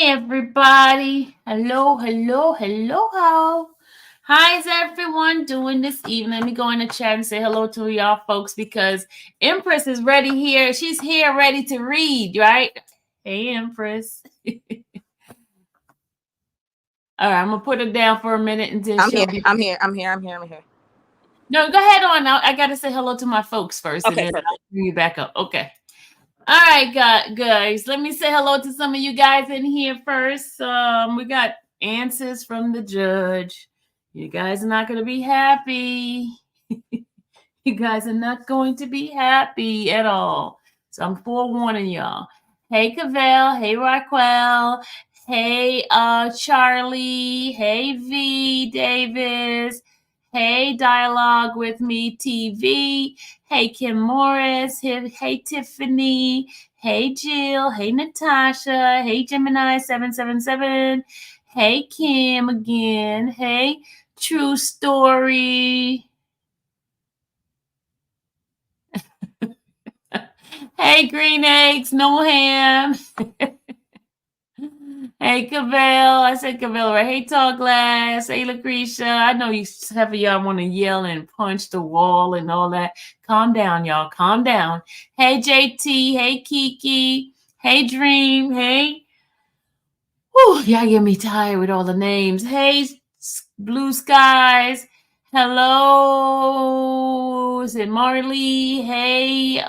Hey everybody. Hello, hello, hello, how. How's everyone doing this evening? Let me go in the chat and say hello to y'all folks because Empress is ready here. She's here ready to read, right? Hey Empress. All right, I'm gonna put her down for a minute until she'll be. I'm here. No, go ahead on. I gotta say hello to my folks first, and Okay, then perfect. I'll bring you back up. Okay. All right, guys. Let me say hello to some of you guys in here first. We got answers from the judge. You guys are not going to be happy. You guys are not going to be happy at all. So I'm forewarning y'all. Hey, Cavell. Hey, Raquel. Hey, Charlie. Hey, V. Davis. Hey, Dialogue with Me TV. Hey, Kim Morris. Hey, Tiffany. Hey, Jill. Hey, Natasha. Hey, Gemini 777. Hey, Kim again. Hey, True Story. Hey, Green Eggs, no ham. Hey, Cavell. I said Cavell, right? Hey, Tall Glass. Hey, Lucretia. I know you half of y'all want to yell and punch the wall and all that. Calm down, y'all. Calm down. Hey, JT. Hey, Kiki. Hey, Dream. Hey. Whew, y'all get me tired with all the names. Hey, Blue Skies. Hello. Is it Marley? Hey,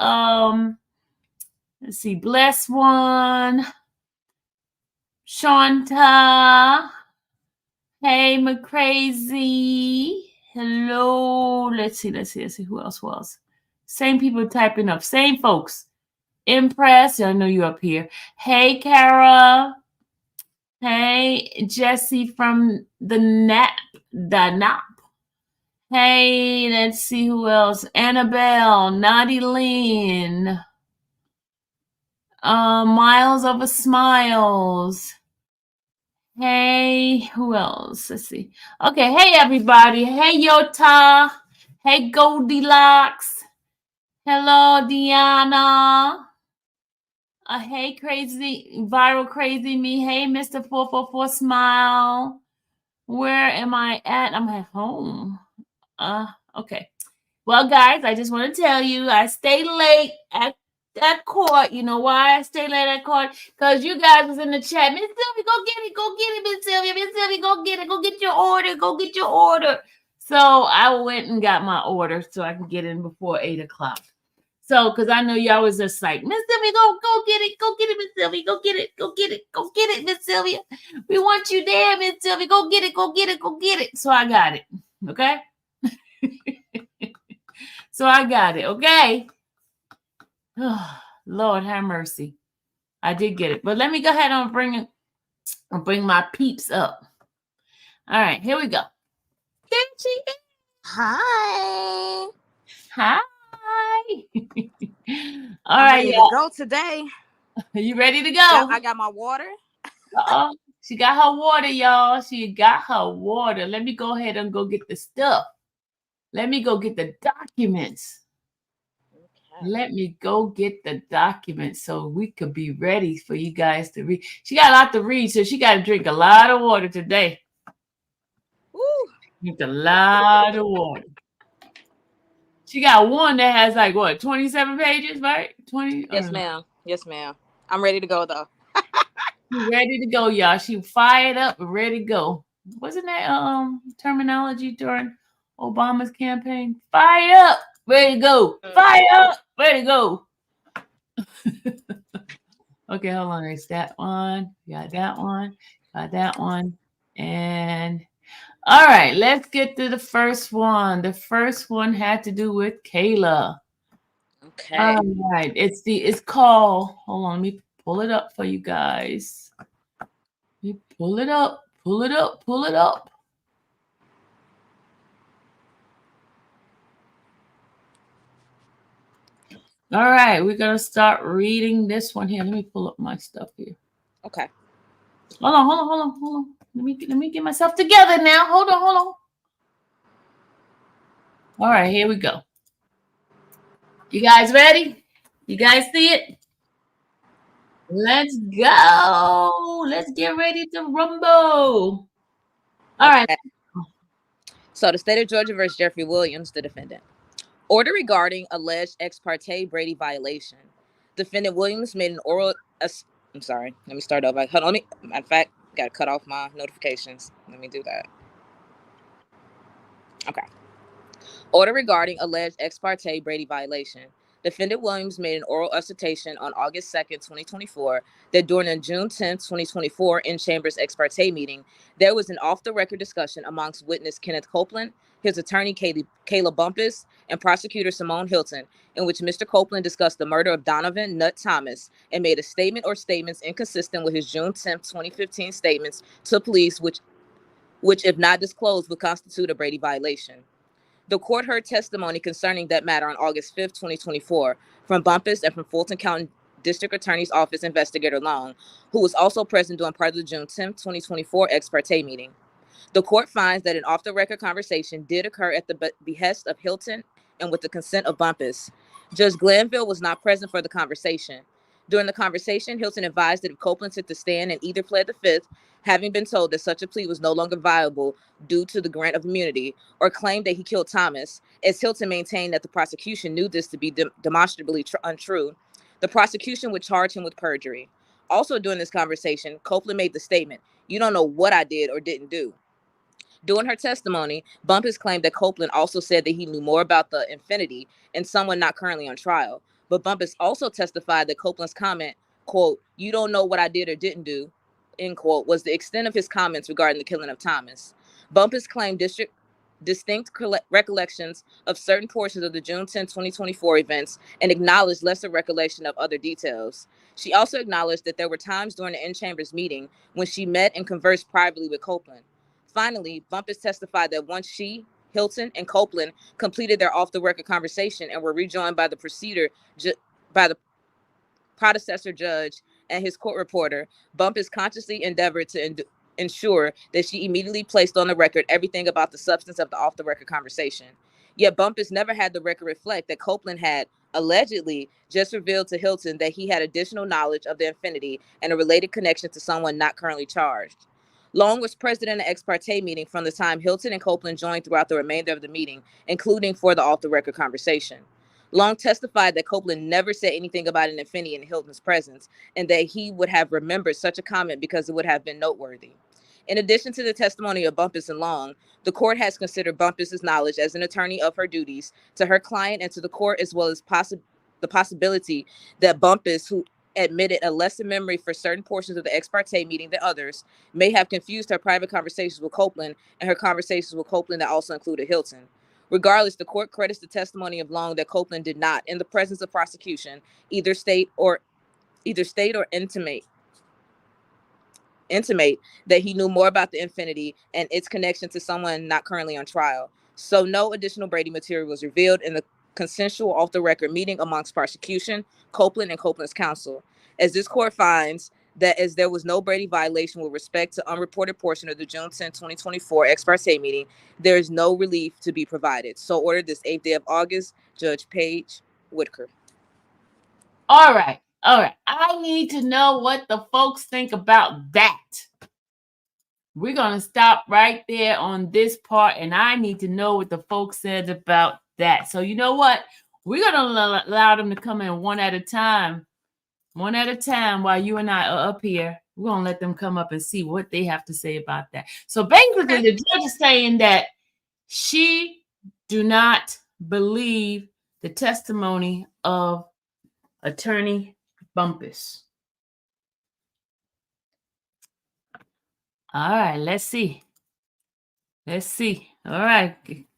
let's see, Bless One. Shanta. Hey, McCrazy. Hello. Let's see. Who else? Same people typing up. Same folks. Impress. I know you up here. Hey, Kara. Hey, Jesse from the NAP. The NAP. Hey, let's see who else. Annabelle. Naughty Lynn. Miles over Smiles. Hey, who else? Let's see. Okay, hey everybody. Hey Yota. Hey Goldilocks. Hello Diana. Hey crazy viral crazy me. Hey Mr. 444 Smile. Where am I at? I'm at home. Okay. Well, guys, I just want to tell you I stay late at that court. You know why I stay late at court? Because you guys was in the chat. Miss Sylvia, go get it, Miss Sylvia. Miss Sylvia, go get your order. So I went and got my order so I can get in before 8 o'clock. So, because I know y'all was just like, Miss Sylvia, go get it, Miss Sylvia, go get it, Miss Sylvia. We want you there, Miss Sylvia, go get it. So I got it. Okay. So I got it, okay? Oh, Lord have mercy. I did get it. But let me go ahead and bring my peeps up. All right, here we go. There she is. Hi. Hi. All I'm right, ready to y'all. go today. Are you ready to Yep, go? I got my water. Uh-oh. She got her water, y'all. She got her water. Let me go ahead and go get the stuff. Let me go get the documents. Okay. Let me go get the documents so we could be ready for you guys to read. She got a lot to read, so she got to drink a lot of water today. Woo. Drink a lot of water. She got one that has like what, 27 pages, right? 20. Yes, ma'am. Yes, ma'am. I'm ready to go though. She ready to go, y'all. She fired up and ready to go. Wasn't that terminology during Obama's campaign? Fire up, ready to go. Fire up, ready to go. Okay, hold on. It's that one. Got that one. Got that one. And all right, let's get to the first one. The first one had to do with Kayla. Okay. All right. It's called, hold on, let me pull it up for you guys. You pull it up. All right, we're gonna start reading this one here. Let me pull up my stuff here. Okay. Hold on. Let me get myself together now. Hold on. All right, here we go. You guys ready? You guys see it? Let's go. Let's get ready to rumble. All right. Okay. So the state of Georgia versus Jeffrey Williams, the defendant. Order regarding alleged ex parte Brady violation. Defendant Williams made an oral. I'm sorry. Let me start over. Hold on. In fact, got to cut off my notifications. Let me do that. Okay. Order regarding alleged ex parte Brady violation. Defendant Williams made an oral assertion on August 2nd, 2024, that during a June 10th, 2024, in Chambers ex parte meeting, there was an off the record discussion amongst witness Kenneth Copeland, his attorney Kayla Bumpus, and prosecutor Simone Hilton, in which Mr. Copeland discussed the murder of Donovan Nutt Thomas and made a statement or statements inconsistent with his June 10th, 2015 statements to police, which, if not disclosed, would constitute a Brady violation. The court heard testimony concerning that matter on August 5th, 2024, from Bumpus and from Fulton County District Attorney's Office Investigator Long, who was also present during part of the June 10th, 2024 ex parte meeting. The court finds that an off-the-record conversation did occur at the behest of Hilton and with the consent of Bumpus. Judge Glanville was not present for the conversation. During the conversation, Hilton advised that if Copeland took the stand and either pled the fifth, having been told that such a plea was no longer viable due to the grant of immunity, or claimed that he killed Thomas, as Hilton maintained that the prosecution knew this to be demonstrably untrue, the prosecution would charge him with perjury. Also during this conversation, Copeland made the statement, "You don't know what I did or didn't do." During her testimony, Bumpus claimed that Copeland also said that he knew more about the infinity and someone not currently on trial. But Bumpus also testified that Copeland's comment, quote, "You don't know what I did or didn't do," end quote, was the extent of his comments regarding the killing of Thomas. Bumpus claimed distinct recollections of certain portions of the June 10, 2024 events and acknowledged lesser recollection of other details. She also acknowledged that there were times during the in-chambers meeting when she met and conversed privately with Copeland. Finally, Bumpus testified that once she, Hilton, and Copeland completed their off-the-record conversation and were rejoined by by the predecessor judge and his court reporter, Bumpus consciously endeavored to ensure that she immediately placed on the record everything about the substance of the off-the-record conversation. Yet Bumpus never had the record reflect that Copeland had allegedly just revealed to Hilton that he had additional knowledge of the infinity and a related connection to someone not currently charged. Long was present in the ex parte meeting from the time Hilton and Copeland joined throughout the remainder of the meeting, including for the off-the-record conversation. Long testified that Copeland never said anything about an infinity in Hilton's presence, and that he would have remembered such a comment because it would have been noteworthy. In addition to the testimony of Bumpus and Long, the court has considered Bumpus's knowledge as an attorney of her duties to her client and to the court, as well as the possibility that Bumpus, who admitted a lesser memory for certain portions of the ex parte meeting than others, may have confused her private conversations with Copeland and her conversations with Copeland that also included Hilton. Regardless, the court credits the testimony of Long that Copeland did not, in the presence of prosecution, either state or intimate that he knew more about the infinity and its connection to someone not currently on trial. So no additional Brady material was revealed in the consensual off-the-record meeting amongst prosecution, Copeland, and Copeland's counsel. As this court finds that as there was no Brady violation with respect to unreported portion of the June 10, 2024 ex parte meeting, there is no relief to be provided. So ordered this 8th day of August, Judge Paige Whitaker. All right. All right. I need to know what the folks think about that. We're going to stop right there on this part, and I need to know what the folks said about that. So you know what? We're going to allow them to come in one at a time while you and I are up here. We're going to let them come up and see what they have to say about that. So basically, the judge is saying that she do not believe the testimony of Attorney Bumpus. All right, let's see. All right,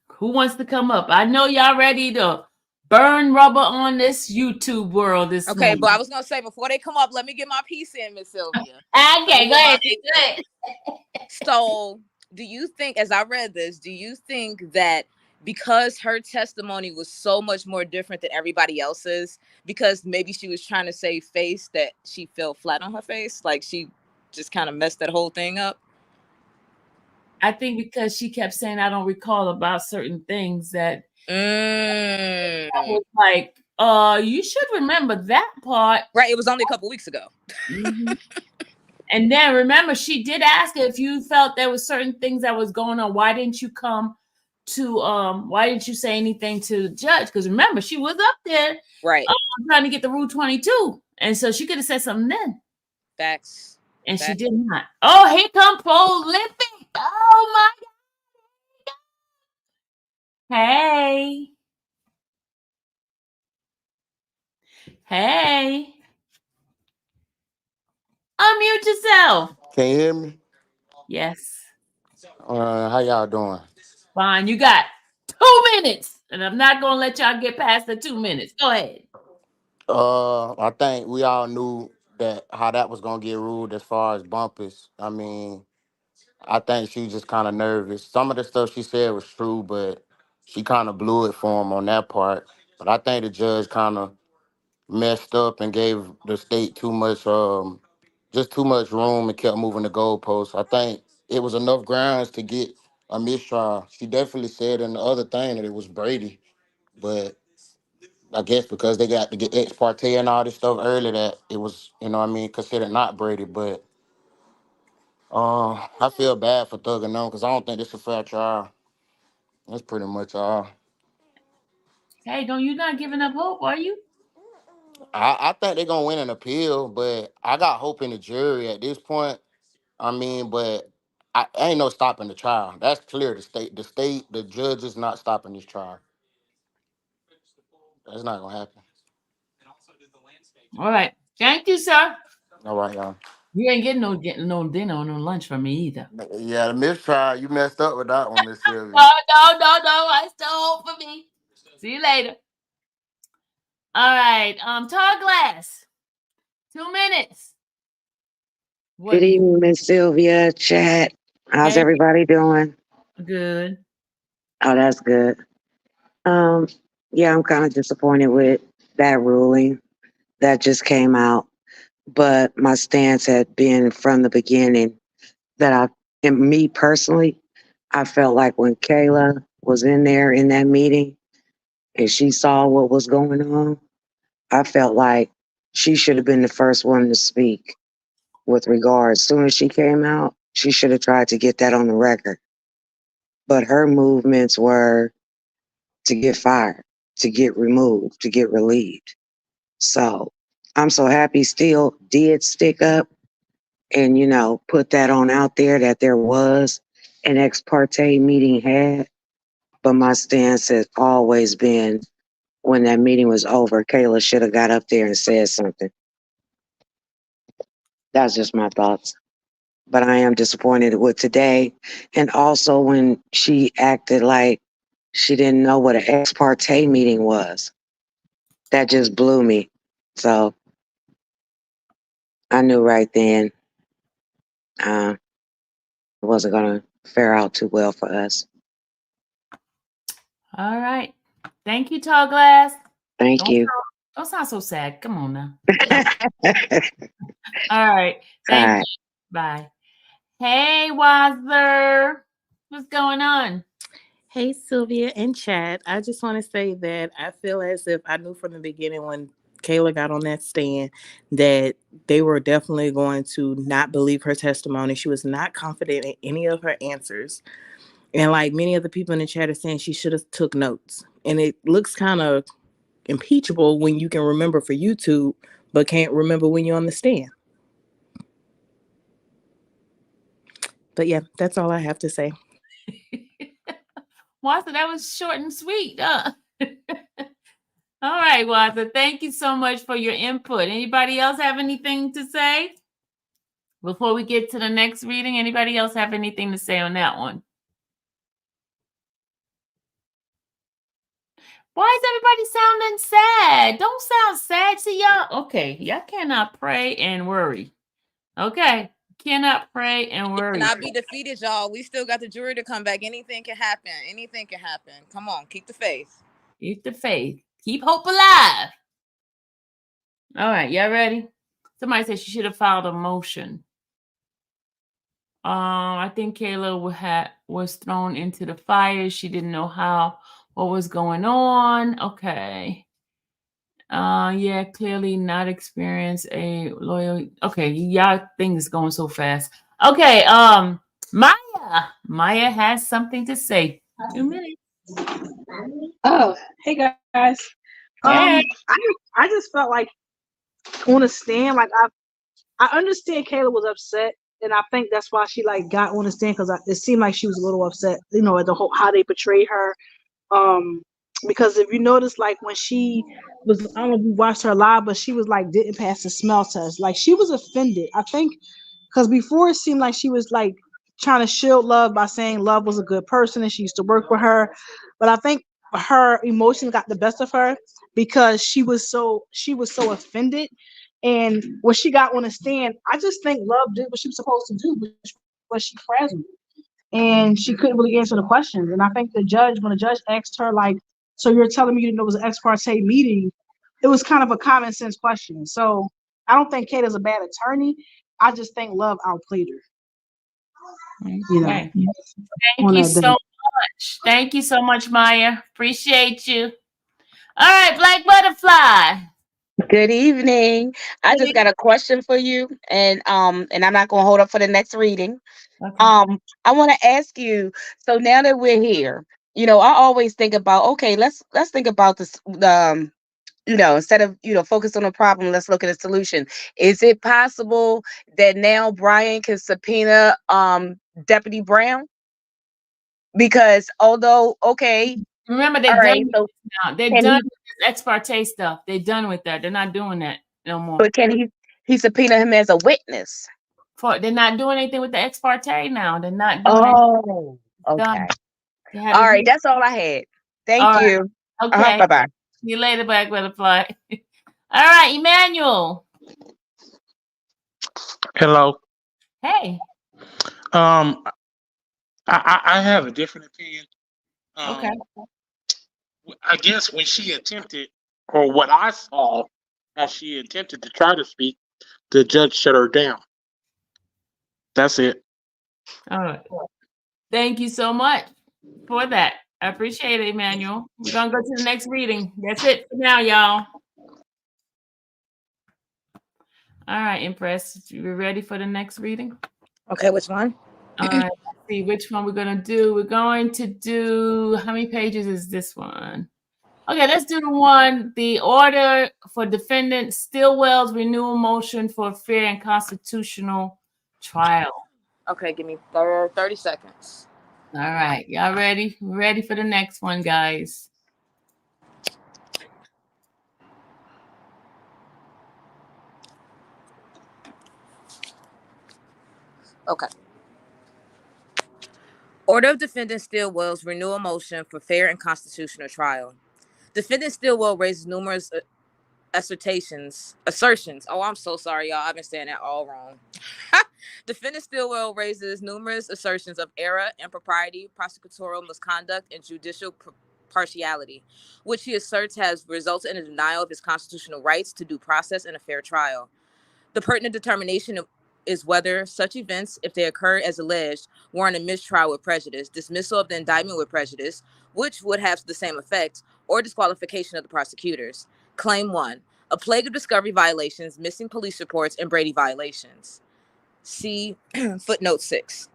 who wants to come up? I know y'all ready to burn rubber on this YouTube world this morning. But I was gonna say before they come up, let me get my piece in, Miss Sylvia. Okay, go ahead. So, do you think, as I read this, do you think that because her testimony was so much more different than everybody else's, because maybe she was trying to save face, that she fell flat on her face, like she just kind of messed that whole thing up? I think because she kept saying, "I don't recall," about certain things that was like You should remember that part. Right. It was only a couple weeks ago. Mm-hmm. And then remember, she did ask if you felt there was certain things that was going on. Why didn't you come to why didn't you say anything to the judge? Because remember, she was up there Right. trying to get the Rule 22. And so she could have said something then. Facts. And Facts. she did not. Oh, here come Prolific. Oh my God. Hey. Hey. Unmute yourself. Can you hear me? Yes. How y'all doing? Fine. You got 2 minutes. And I'm not gonna let y'all get past the 2 minutes. Go ahead. I think we all knew that how that was gonna get ruled as far as bumpers. I mean, I think she was just kind of nervous. Some of the stuff she said was true, but she kind of blew it for him on that part. But I think the judge kind of messed up and gave the state just too much room and kept moving the goalposts. I think it was enough grounds to get a mistrial. She definitely said in the other thing that it was Brady, but I guess because they got to get ex parte and all this stuff early that it was, considered not Brady. But I feel bad for thugging on because I don't think this is a fair trial. That's pretty much all. Hey, don't you not giving up hope, are you? I think they're gonna win an appeal, but I got hope in the jury at this point. I mean, but I ain't no stopping the trial. That's clear. The judge is not stopping this trial. That's not gonna happen. All right. Thank you, sir. All right, y'all. You ain't getting no dinner or no lunch from me either. Yeah, the mistrial, you messed up with that one, Miss Sylvia. No. I still hope for me. See you later. All right. Tall glass. 2 minutes. What Good do you evening, Miss Sylvia. Chat. How's Hey, everybody doing? good. Oh, that's good. Um, yeah, I'm kind of disappointed with that ruling that just came out, but my stance had been from the beginning that and me personally, I felt like when Kayla was in there in that meeting and she saw what was going on, I felt like she should have been the first one to speak with regard. As soon as she came out, she should have tried to get that on the record. But her movements were to get fired, to get removed, to get relieved. So I'm so happy Steele did stick up and, put that on out there that there was an ex parte meeting had. But my stance has always been when that meeting was over, Kayla should have got up there and said something. That's just my thoughts. But I am disappointed with today. And also when she acted like she didn't know what an ex parte meeting was. That just blew me. So I knew right then it wasn't going to fare out too well for us. All right. Thank you, Tall Glass. Thank you. Don't sound so sad. Come on now. All right. All Thank right. you. Bye. Hey, Wazler. What's going on? Hey, Sylvia and Chad. I just want to say that I feel as if I knew from the beginning when Kayla got on that stand that they were definitely going to not believe her testimony. She was not confident in any of her answers. And like many of the people in the chat are saying, she should have took notes. And it looks kind of impeachable when you can remember for YouTube, but can't remember when you're on the stand. But yeah, that's all I have to say. Wazza, that was short and sweet. All right, Wazza. Thank you so much for your input. Anybody else have anything to say? Before we get to the next reading, anybody else have anything to say on that one? Why is everybody sounding sad? Don't sound sad to y'all. Okay, y'all cannot pray and worry. Okay, cannot pray and worry. Cannot be defeated, y'all. We still got the jury to come back. Anything can happen. Anything can happen. Come on, keep the faith. Keep the faith. Keep hope alive. All right, y'all ready? Somebody said she should have filed a motion. I think Kayla was thrown into the fire. She didn't know what was going on. Okay. Yeah, clearly not experience a loyal. Okay, y'all thing is going so fast. Okay, Maya has something to say. 2 minutes. Oh, hey guys. Hey. I just felt like on a stand, like I understand Kayla was upset, and I think that's why she like got on the stand because it seemed like she was a little upset, at the whole how they portrayed her. Um, because if you notice, like when she was, I don't know if you watched her live, but she was like didn't pass the smell test. Like she was offended. I think because before it seemed like she was like trying to shield Love by saying Love was a good person and she used to work with her, but I think her emotions got the best of her because she was so offended. And when she got on the stand, I just think Love did what she was supposed to do, which was she frazzled, and she couldn't really answer the questions. And I think when the judge asked her, like, so you're telling me you didn't know it was an ex parte meeting, it was kind of a common sense question. So I don't think Kate is a bad attorney. I just think Love outplayed her, Okay. Thank on you that so day. much. Thank you so much, Maya. Appreciate you. All right, Black Butterfly. Good evening. I just got a question for you, and I'm not going to hold up for the next reading. Okay. I want to ask you. So now that we're here, I always think about, okay, let's think about this. Instead of focus on the problem, let's look at a solution. Is it possible that now Brian can subpoena Deputy Brown? Because although, okay, Remember, all they're done right, with so this now. They're can done he? with this ex parte stuff. They're done with that. They're not doing that no more. But can he subpoena him as a witness? They're not doing anything with the ex parte now. They're not doing it. Oh, Done. okay. They had a All right, hearing. that's all I had. All Thank right. you. Okay. Bye bye. See you later, Black Butterfly. All right, Emmanuel. Hello. Hey. Um, I have a different opinion. Okay. Um, I guess when she attempted, or what I saw, as she attempted to try to speak, the judge shut her down. That's it. All right. Thank you so much for that. I appreciate it, Emmanuel. We're gonna go to the next reading. That's it for now, y'all. All right, Empress. You ready for the next reading? Okay, which one? All right, let's see which one we're gonna do. We're going to do how many pages is this one? Okay, let's do the order for defendant Stillwell's renewal motion for a fair and constitutional trial. Okay, give me 30 seconds. All right, y'all ready? Ready for the next one, guys. Okay. Order of Defendant Stillwell's renewal motion for fair and constitutional trial. Defendant Stillwell raises numerous assertions. Oh, I'm so sorry, y'all. I've been saying that all wrong. Defendant Stillwell raises numerous assertions of error, impropriety, prosecutorial misconduct, and judicial partiality, which he asserts has resulted in a denial of his constitutional rights to due process and a fair trial. The pertinent determination is whether such events, if they occur as alleged, warrant a mistrial with prejudice, dismissal of the indictment with prejudice, which would have the same effect, or disqualification of the prosecutors. Claim 1, a plague of discovery violations, missing police reports, and Brady violations. See footnote 6.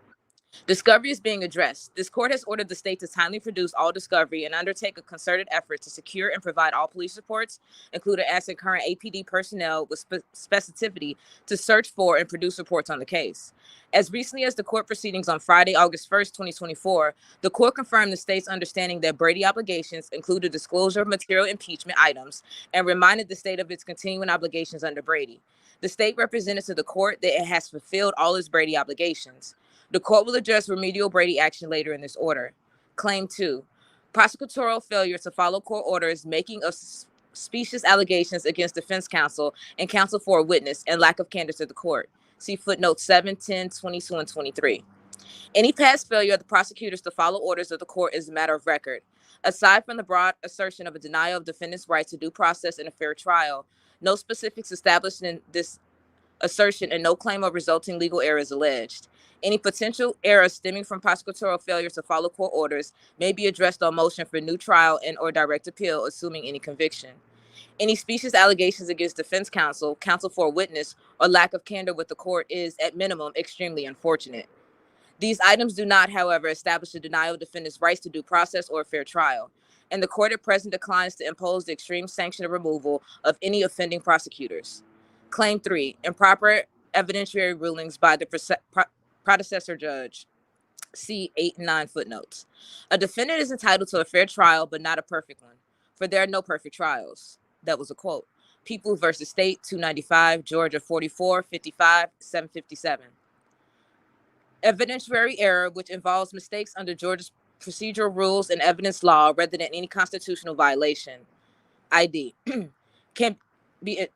Discovery is being addressed. This court has ordered the state to timely produce all discovery and undertake a concerted effort to secure and provide all police reports, including asking current APD personnel with specificity to search for and produce reports on the case. As recently as the court proceedings on Friday, August 1st, 2024, the court confirmed the state's understanding that Brady obligations included disclosure of material impeachment items and reminded the state of its continuing obligations under Brady. The state represented to the court that it has fulfilled all its Brady obligations. The court will address remedial Brady action later in this order. Claim 2, prosecutorial failure to follow court orders, making of specious allegations against defense counsel and counsel for a witness, and lack of candor to the court. See footnotes 7, 10, 22, and 23. Any past failure of the prosecutors to follow orders of the court is a matter of record. Aside from the broad assertion of a denial of defendant's right to due process and a fair trial, no specifics established in this assertion and no claim of resulting legal error is alleged. Any potential error stemming from prosecutorial failure to follow court orders may be addressed on motion for new trial and or direct appeal, assuming any conviction. Any specious allegations against defense counsel, counsel for a witness, or lack of candor with the court is, at minimum, extremely unfortunate. These items do not, however, establish a denial of defendant's rights to due process or a fair trial, and the court at present declines to impose the extreme sanction of removal of any offending prosecutors. Claim 3, improper evidentiary rulings by the predecessor judge. See 8 and 9 footnotes. A defendant is entitled to a fair trial, but not a perfect one, for there are no perfect trials. That was a quote. People versus State, 295, Georgia 44, 55, 757. Evidentiary error, which involves mistakes under Georgia's procedural rules and evidence law rather than any constitutional violation. ID can be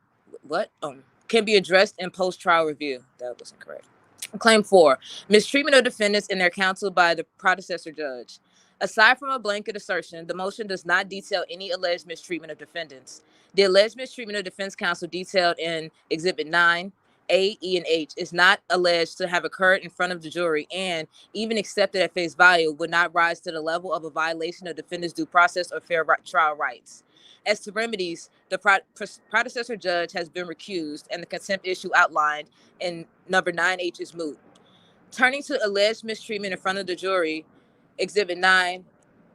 can be addressed in post-trial review. That was incorrect. Claim 4, mistreatment of defendants and their counsel by the predecessor judge. Aside from a blanket assertion, the motion does not detail any alleged mistreatment of defendants. The alleged mistreatment of defense counsel detailed in Exhibit 9, A, E, and H is not alleged to have occurred in front of the jury and, even accepted at face value, would not rise to the level of a violation of defendant's due process or fair trial rights. As to remedies, the predecessor judge has been recused, and the contempt issue outlined in number 9H is moot. Turning to alleged mistreatment in front of the jury, Exhibit 9,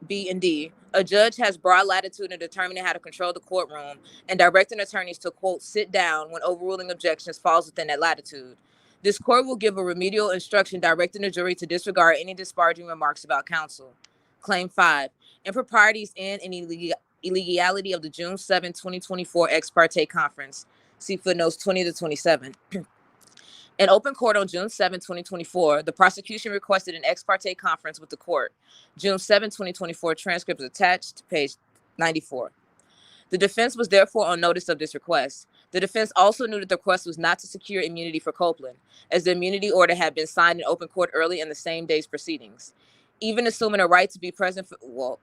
B, and D, a judge has broad latitude in determining how to control the courtroom and directing attorneys to, quote, sit down when overruling objections falls within that latitude. This court will give a remedial instruction directing the jury to disregard any disparaging remarks about counsel. Claim 5, improprieties and illegality of the June 7, 2024 ex parte conference. See footnotes 20 to 27. In open court on June 7, 2024, the prosecution requested an ex parte conference with the court. June 7, 2024 transcript is attached, page 94. The defense was therefore on notice of this request. The defense also knew that the request was not to secure immunity for Copeland, as the immunity order had been signed in open court early in the same day's proceedings. Even assuming a right to be present for,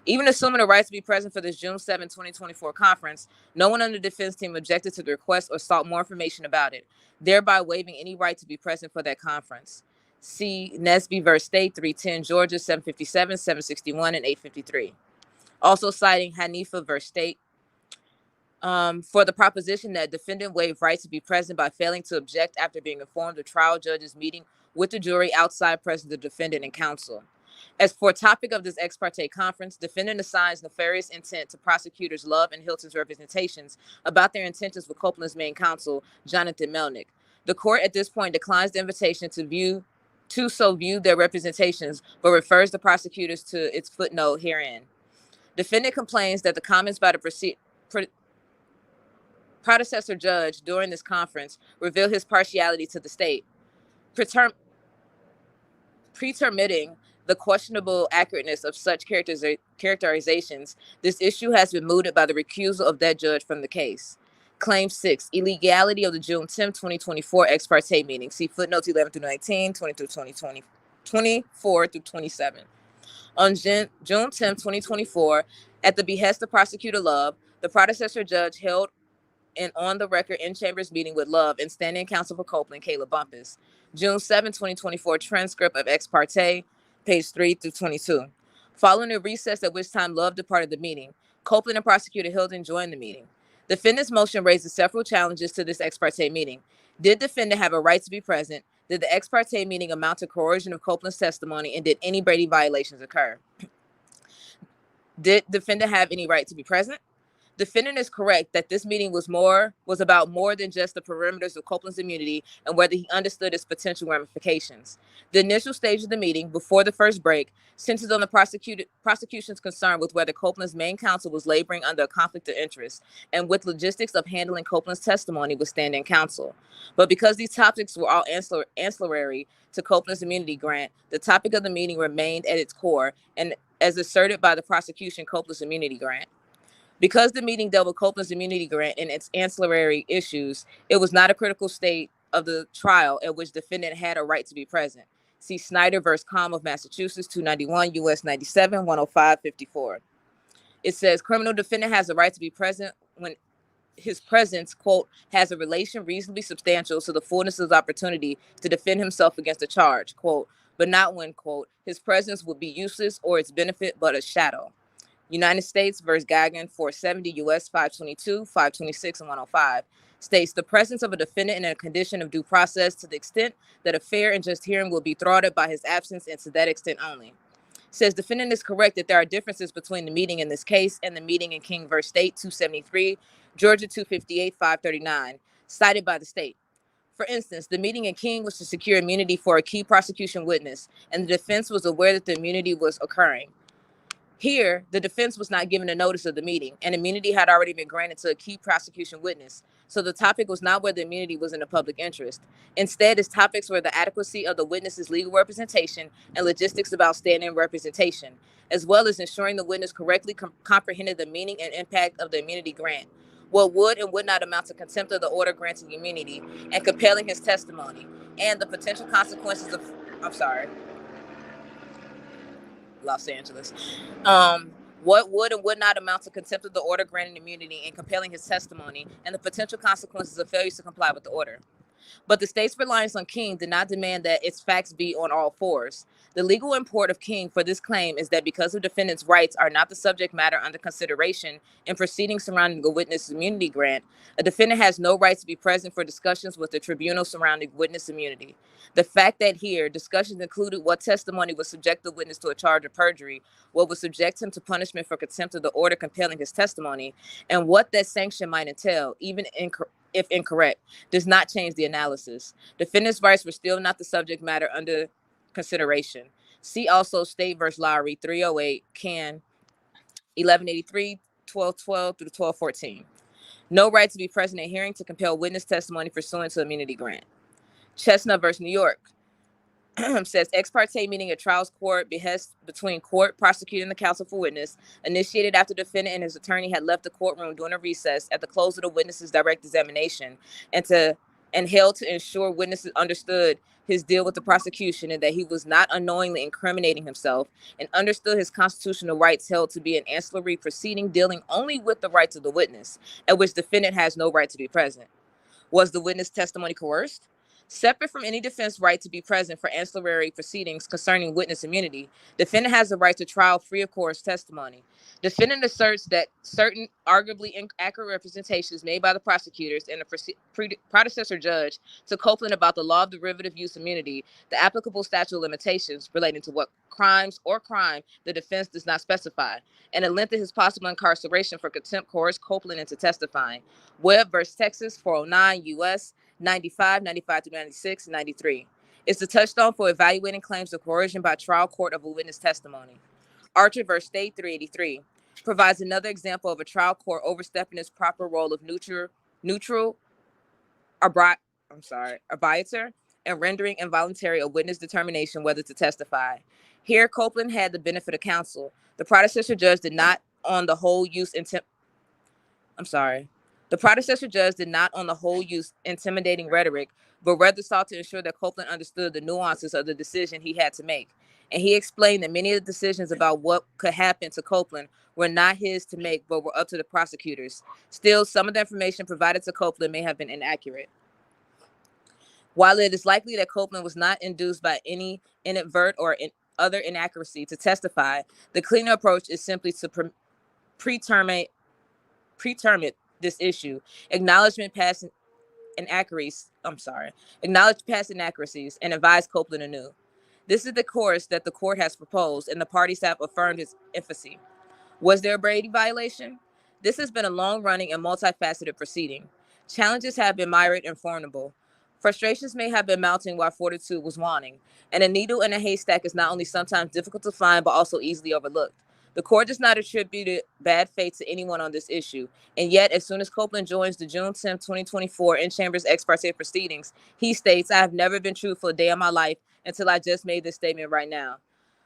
Even assuming a right to be present for this June 7, 2024 conference, no one on the defense team objected to the request or sought more information about it, thereby waiving any right to be present for that conference. See Nesby v. State, 310 Georgia, 757, 761, and 853. Also citing Hanifa v. State, for the proposition that defendant waived right to be present by failing to object after being informed the trial judge's meeting with the jury outside presence of the defendant and counsel. As for topic of this ex parte conference, defendant assigns nefarious intent to prosecutors Love and Hilton's representations about their intentions with Copeland's main counsel, Jonathan Melnick. The court at this point declines the invitation to view their representations, but refers the prosecutors to its footnote herein. Defendant complains that the comments by the predecessor judge during this conference reveal his partiality to the state. Pretermitting the questionable accurateness of such characterizations, this issue has been mooted by the recusal of that judge from the case. Claim 6, illegality of the June 10, 2024 ex parte meeting. See footnotes 11 through 19, 20 through 20, 24 through 27. On June 10, 2024, at the behest of Prosecutor Love, the predecessor judge held an on-the-record in-chambers meeting with Love and stand-in counsel for Copeland, Kayla Bumpus. June 7, 2024 transcript of ex parte, page 3 through 22. Following a recess at which time Love departed the meeting, Copeland and Prosecutor Hilton joined the meeting. Defendant's motion raises several challenges to this ex parte meeting. Did defendant have a right to be present? Did the ex parte meeting amount to coercion of Copeland's testimony? And did any Brady violations occur? Did defendant have any right to be present? Defendant is correct that this meeting was about more than just the perimeters of Copeland's immunity and whether he understood its potential ramifications. The initial stage of the meeting, before the first break, centers on the prosecution's concern with whether Copeland's main counsel was laboring under a conflict of interest and with logistics of handling Copeland's testimony with stand-in counsel. But because these topics were all ancillary to Copeland's immunity grant, the topic of the meeting remained at its core and, as asserted by the prosecution, Copeland's immunity grant. Because the meeting dealt with Copeland's immunity grant and its ancillary issues, it was not a critical state of the trial at which defendant had a right to be present. See Snyder v. Com of Massachusetts, 291 U.S. 97, 105, 54. It says, criminal defendant has a right to be present when his presence, quote, has a relation reasonably substantial to the fullness of his opportunity to defend himself against a charge, quote, but not when, quote, his presence would be useless or its benefit but a shadow. United States versus Gagnon 470 U.S. 522, 526, and 105 states the presence of a defendant in a condition of due process to the extent that a fair and just hearing will be thwarted by his absence and to that extent only. Says defendant is correct that there are differences between the meeting in this case and the meeting in King versus State 273, Georgia 258, 539, cited by the state. For instance, the meeting in King was to secure immunity for a key prosecution witness, and the defense was aware that the immunity was occurring. Here, the defense was not given a notice of the meeting, and immunity had already been granted to a key prosecution witness. So the topic was not whether immunity was in the public interest. Instead, its topics were the adequacy of the witness's legal representation and logistics of outstanding representation, as well as ensuring the witness correctly comprehended the meaning and impact of the immunity grant, what would and would not amount to contempt of the order granting immunity, and compelling his testimony, and the potential consequences of, Los Angeles. What would and would not amount to contempt of the order granting immunity and compelling his testimony, and the potential consequences of failure to comply with the order. But the state's reliance on King did not demand that its facts be on all fours. The legal import of King for this claim is that because the defendant's rights are not the subject matter under consideration in proceedings surrounding a witness immunity grant, a defendant has no right to be present for discussions with the tribunal surrounding witness immunity. The fact that here discussions included what testimony would subject the witness to a charge of perjury, what would subject him to punishment for contempt of the order compelling his testimony, and what that sanction might entail, even if incorrect, does not change the analysis. Defendant's rights were still not the subject matter under consideration. See also State versus Lowry 308, Can 1183, 1212 through 1214. No right to be present at hearing to compel witness testimony pursuant to immunity grant. Chestnut versus New York says ex parte meeting at trials court behest between court, prosecutor, and the counsel for witness, initiated after the defendant and his attorney had left the courtroom during a recess at the close of the witness's direct examination, and held to ensure witnesses understood his deal with the prosecution and that he was not unknowingly incriminating himself, and understood his constitutional rights held to be an ancillary proceeding dealing only with the rights of the witness, at which defendant has no right to be present. Was the witness testimony coerced? Separate from any defense right to be present for ancillary proceedings concerning witness immunity, defendant has the right to trial free of coerced testimony. Defendant asserts that certain arguably inaccurate representations made by the prosecutors and the predecessor judge to Copeland about the law of derivative use immunity, the applicable statute of limitations relating to what crimes or crime the defense does not specify, and the length of his possible incarceration for contempt coerced Copeland into testifying. Webb versus Texas 409 U.S. 95, 95 through 96, 93. It's the touchstone for evaluating claims of coercion by trial court of a witness testimony. Archer versus State 383 provides another example of a trial court overstepping its proper role of neutral arbiter and rendering involuntary a witness determination whether to testify. Here, Copeland had the benefit of counsel. The predecessor judge did not on the whole use intimidating rhetoric, but rather sought to ensure that Copeland understood the nuances of the decision he had to make. And he explained that many of the decisions about what could happen to Copeland were not his to make, but were up to the prosecutors. Still, some of the information provided to Copeland may have been inaccurate. While it is likely that Copeland was not induced by any inadvertent or other inaccuracy to testify, the cleaner approach is simply to pretermit this issue, acknowledge past inaccuracies, and advise Copeland anew. This is the course that the court has proposed, and the parties have affirmed its emphasis. Was there a Brady violation? This has been a long-running and multifaceted proceeding. Challenges have been myriad and formidable. Frustrations may have been mounting while fortitude was waning, and a needle in a haystack is not only sometimes difficult to find, but also easily overlooked. The court does not attribute bad faith to anyone on this issue, and yet, as soon as Copeland joins the June 10, 2024 in-chambers ex parte proceedings, he states, "I have never been truthful a day of my life until I just made this statement right now."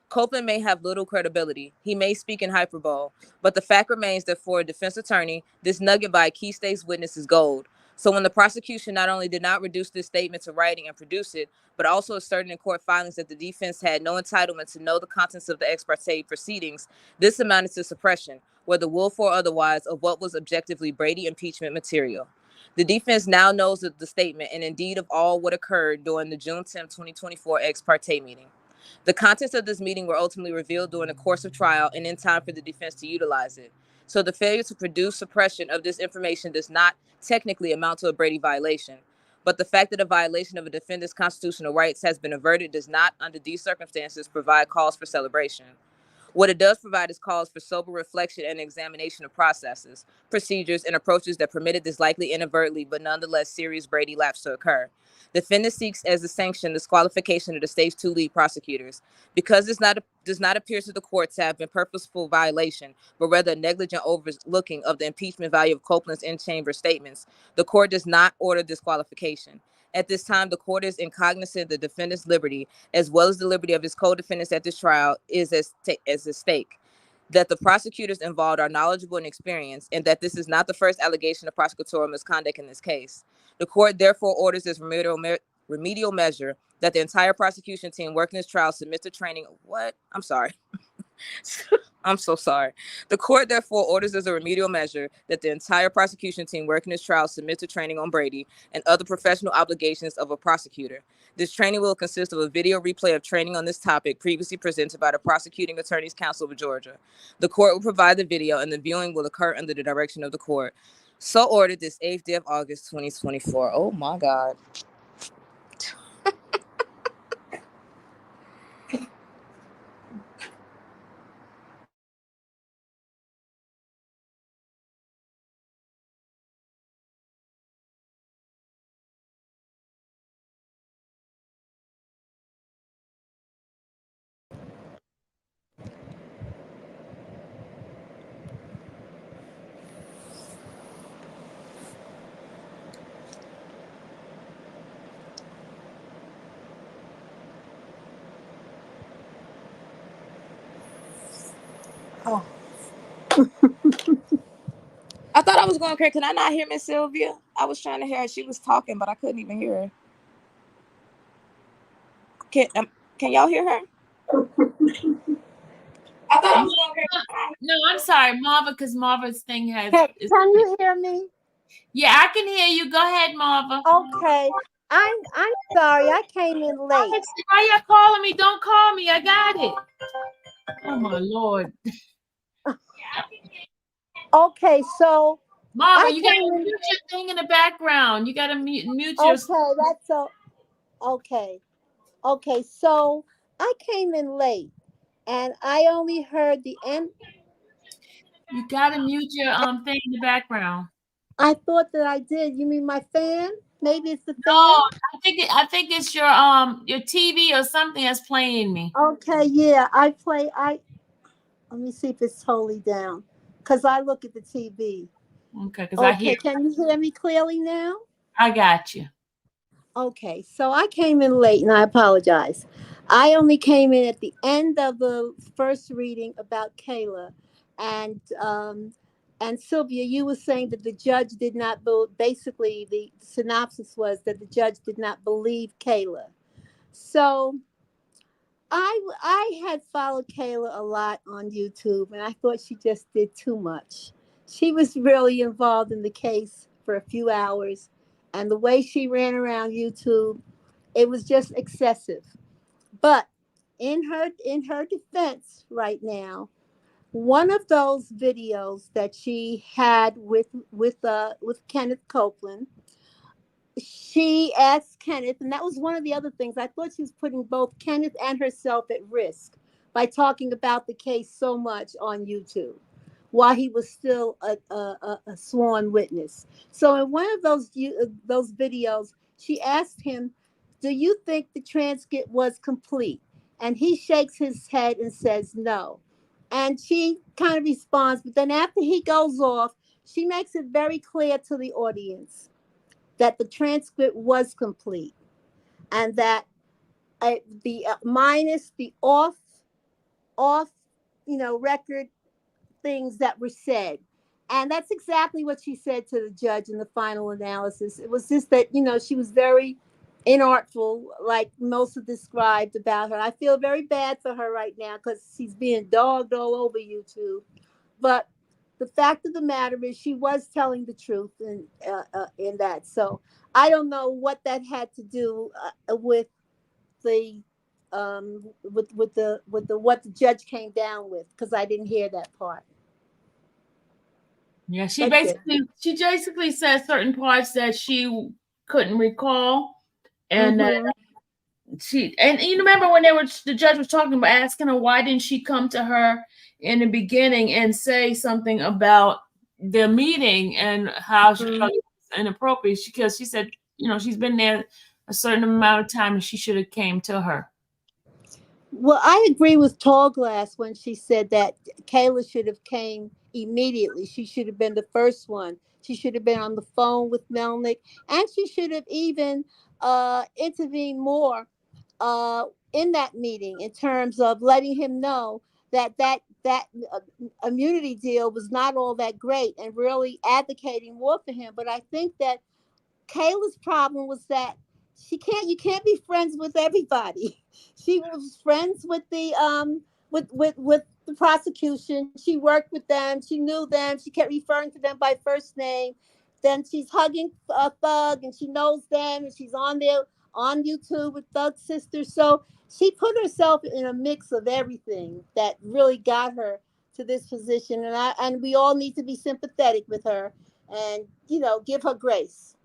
Copeland may have little credibility. He may speak in hyperbole, but the fact remains that for a defense attorney, this nugget by a key state's witness is gold. So when the prosecution not only did not reduce this statement to writing and produce it, but also asserted in court filings that the defense had no entitlement to know the contents of the ex parte proceedings, this amounted to suppression, whether willful or otherwise, of what was objectively Brady impeachment material. The defense now knows of the statement and indeed of all what occurred during the June 10, 2024 ex parte meeting. The contents of this meeting were ultimately revealed during the course of trial and in time for the defense to utilize it. So the failure to produce suppression of this information does not technically amount to a Brady violation. But the fact that a violation of a defendant's constitutional rights has been averted does not, under these circumstances, provide cause for celebration. What it does provide is cause for sober reflection and examination of processes, procedures, and approaches that permitted this likely inadvertently but nonetheless serious Brady lapse to occur. The defendant seeks as a sanction disqualification of the state's 2 lead prosecutors. Because this does not appear to the court to have been purposeful violation, but rather a negligent overlooking of the impeachment value of Copeland's in-chamber statements, the court does not order disqualification. At this time, the court is cognizant the defendant's liberty, as well as the liberty of his co-defendants at this trial, is at stake. That the prosecutors involved are knowledgeable and experienced, and that this is not the first allegation of prosecutorial misconduct in this case. The court therefore orders this remedial measure that the entire prosecution team working this trial submit to training. What? I'm sorry. I'm so sorry. The court therefore orders as a remedial measure that the entire prosecution team working this trial submit to training on Brady and other professional obligations of a prosecutor. This training will consist of a video replay of training on this topic previously presented by the Prosecuting Attorneys Council of Georgia. The court will provide the video and the viewing will occur under the direction of the court. So ordered this 8th day of August, 2024. Oh my God. Oh. I thought I was going crazy. Can I not hear Miss Sylvia? I was trying to hear her. She was talking, but I couldn't even hear her. Can y'all hear her? I thought I was going crazy. No, I'm sorry, Marva, because Marva's thing has. Can you hear me? Yeah, I can hear you. Go ahead, Marva. Okay. I'm sorry. I came in late. Why you calling me? Don't call me. I got it. Oh my Lord. Okay, so Marva, you gotta mute your thing in the background. You gotta mute your. Okay, that's so. Okay. Okay, so I came in late, and I only heard the end. You gotta mute your thing in the background. I thought that I did. You mean my fan? Maybe it's the fan. No, I think it's your TV or something that's playing me. Okay, yeah, let me see if it's totally down, because I look at the TV. Okay, because I hear. Can you hear me clearly now? I got you. Okay, so I came in late, and I apologize. I only came in at the end of the first reading about Kayla, and Sylvia, you were saying that the judge did not. Basically, the synopsis was that the judge did not believe Kayla. So I had followed Kayla a lot on YouTube, and I thought she just did too much. She was really involved in the case for a few hours, and the way she ran around YouTube, it was just excessive. But in her defense right now, one of those videos that she had with Kenneth Copeland, she asked Kenneth, and that was one of the other things. I thought she was putting both Kenneth and herself at risk by talking about the case so much on YouTube while he was still a sworn witness. So in one of those videos, she asked him, "Do you think the transcript was complete?" And he shakes his head and says no. And she kind of responds, but then after he goes off, she makes it very clear to the audience that the transcript was complete, and that the minus the off record things that were said. And that's exactly what she said to the judge in the final analysis. It was just that she was very inartful, like Melissa described about her. I feel very bad for her right now because she's being dogged all over YouTube. But the fact of the matter is, she was telling the truth in that. So I don't know what that had to do with the with the what the judge came down with, because I didn't hear that part. Yeah, That's it. she basically said certain parts that she couldn't recall, and Mm-hmm. and you remember when the judge was talking about asking her why didn't she come to her in the beginning and say something about the meeting and how she Mm-hmm. felt it was inappropriate, because she said, she's been there a certain amount of time and she should have came to her. Well, I agree with Tall Glass when she said that Kayla should have came immediately. She should have been the first one. She should have been on the phone with Melnick, and she should have even intervened more in that meeting in terms of letting him know that immunity deal was not all that great, and really advocating more for him. But I think that Kayla's problem was that you can't be friends with everybody. She was friends with the with the prosecution. She worked with them. She knew them. She kept referring to them by first name. Then she's hugging Thug, and she knows them, and she's on there on YouTube with Thug's sister. So she put herself in a mix of everything that really got her to this position, and we all need to be sympathetic with her and give her grace.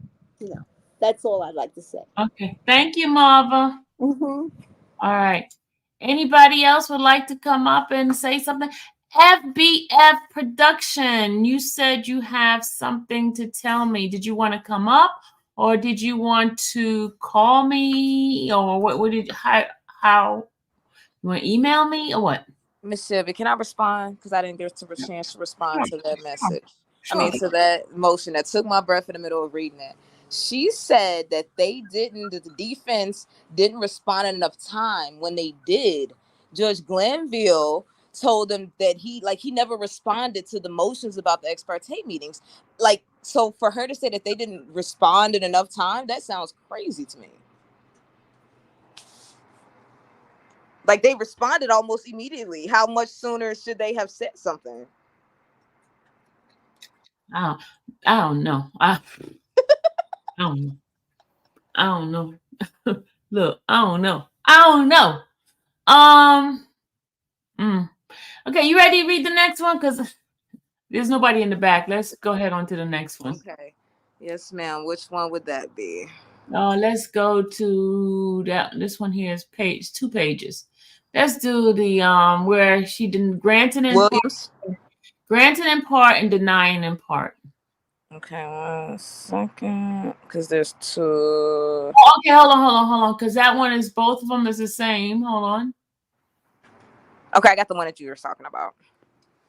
That's all I'd like to say. Okay, thank you, Marva. Hmm. All right. Anybody else would like to come up and say something? FBF Production, you said you have something to tell me. Did you want to come up, or did you want to call me, or what did how you want to email me or what? Miss Sylvia, can I respond? Because I didn't get a chance to respond Sure, to that sure, message. I sure. mean, to that motion that took my breath in the middle of reading it. She said that the defense didn't respond in enough time. When they did, Judge Glanville told them that he never responded to the motions about the ex parte meetings. So for her to say that they didn't respond in enough time, that sounds crazy to me. Like, they responded almost immediately. How much sooner should they have said something? I don't know. I don't know. I don't know. Look, I don't know. I don't know. Mm. Okay, you ready to read the next one? Because there's nobody in the back. Let's go ahead on to the next one. Okay. Yes, ma'am. Which one would that be? Let's go to that. This one here is two pages. Let's do the where she didn't granted in part and denying in part. Okay, 1 second. Because there's two. Oh, okay, hold on. Because that one is both of them is the same. Hold on. Okay, I got the one that you were talking about.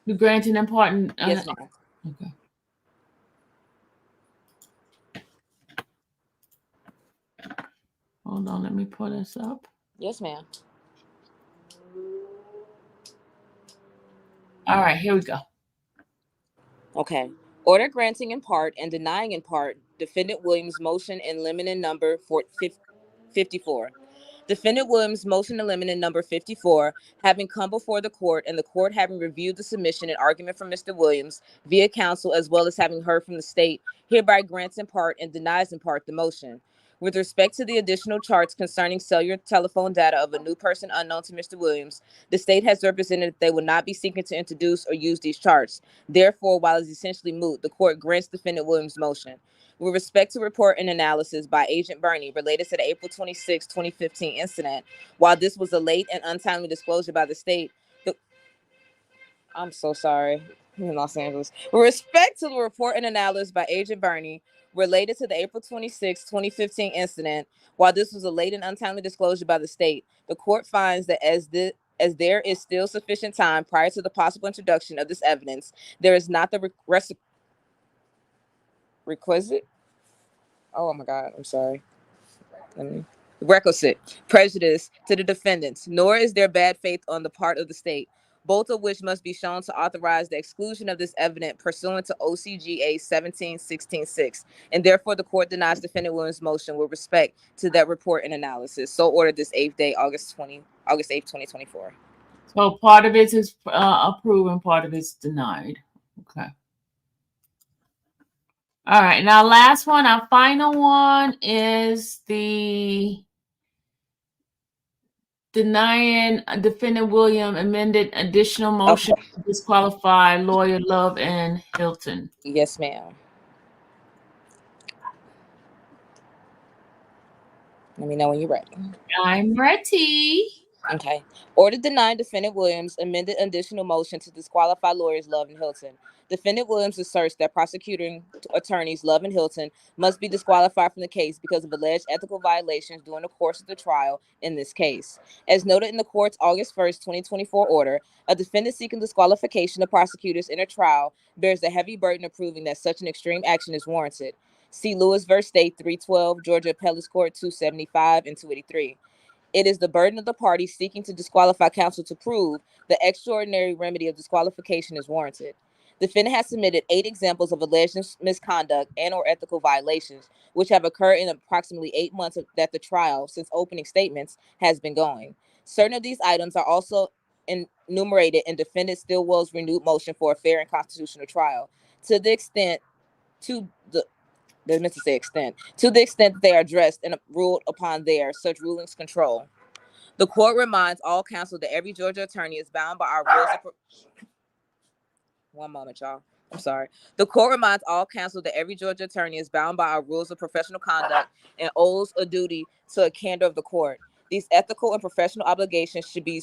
The granted in part. And, yes, ma'am. Okay. Hold on, let me pull this up. Yes, ma'am. All right, here we go. Okay. Order granting in part and denying in part Defendant Williams' motion in limine number 54. Defendant Williams' motion in limine number 54, having come before the court and the court having reviewed the submission and argument from Mr. Williams via counsel, as well as having heard from the state, hereby grants in part and denies in part the motion. With respect to the additional charts concerning cellular telephone data of a new person unknown to Mr. Williams, the state has represented that they will not be seeking to introduce or use these charts. Therefore, while it's essentially moot, the court grants Defendant Williams' motion. With respect to report and analysis by Agent Bernie related to the April 26, 2015 incident, while this was a late and untimely disclosure by the state, I'm so sorry. I'm in Los Angeles. With respect to the report and analysis by Agent Bernie related to the April 26, 2015 incident, while this was a late and untimely disclosure by the state, the court finds that as there is still sufficient time prior to the possible introduction of this evidence, there is not the requisite. Oh my God, I'm sorry. Requisite prejudice to the defendants, nor is there bad faith on the part of the state, both of which must be shown to authorize the exclusion of this evidence pursuant to OCGA 17-16-6, and therefore the court denies Defendant Williams' motion with respect to that report and analysis. So ordered this 8th day, August 8th, 2024. So part of it is approved and part of it's denied. Okay. All right. Now, last one, our final one is the denying defendant William amended additional motion to disqualify lawyer Love and Hilton. Yes, ma'am. Let me know when you're ready. I'm ready. Okay. Order denying defendant Williams amended additional motion to disqualify lawyers Love and Hilton. Defendant Williams asserts that prosecuting attorneys Love and Hilton must be disqualified from the case because of alleged ethical violations during the course of the trial in this case. As noted in the court's August 1st, 2024 order, a defendant seeking disqualification of prosecutors in a trial bears the heavy burden of proving that such an extreme action is warranted. See Lewis v. State 312, Georgia Appellate Court 275 and 283. It is the burden of the party seeking to disqualify counsel to prove the extraordinary remedy of disqualification is warranted. The defendant has submitted 8 examples of alleged misconduct and or ethical violations, which have occurred in approximately 8 months that the trial, since opening statements, has been going. Certain of these items are also enumerated in defendant Stillwell's renewed motion for a fair and constitutional trial. To the extent that they are addressed and ruled upon there, such rulings control. The court reminds all counsel that every Georgia attorney is bound by our rules of one moment, y'all. I'm sorry. The court reminds all counsel that every Georgia attorney is bound by our rules of professional conduct and owes a duty to a candor of the court. These ethical and professional obligations should be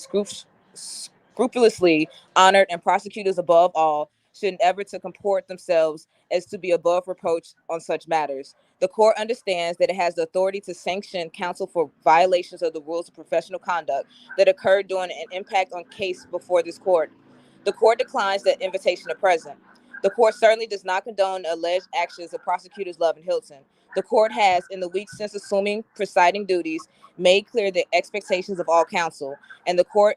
scrupulously honored, and prosecutors, above all, should endeavor to comport themselves as to be above reproach on such matters. The court understands that it has the authority to sanction counsel for violations of the rules of professional conduct that occurred during an impact on case before this court. The court declines that invitation at present. The court certainly does not condone the alleged actions of prosecutors Love and Hilton. The court has, in the weeks since assuming presiding duties, made clear the expectations of all counsel, and the court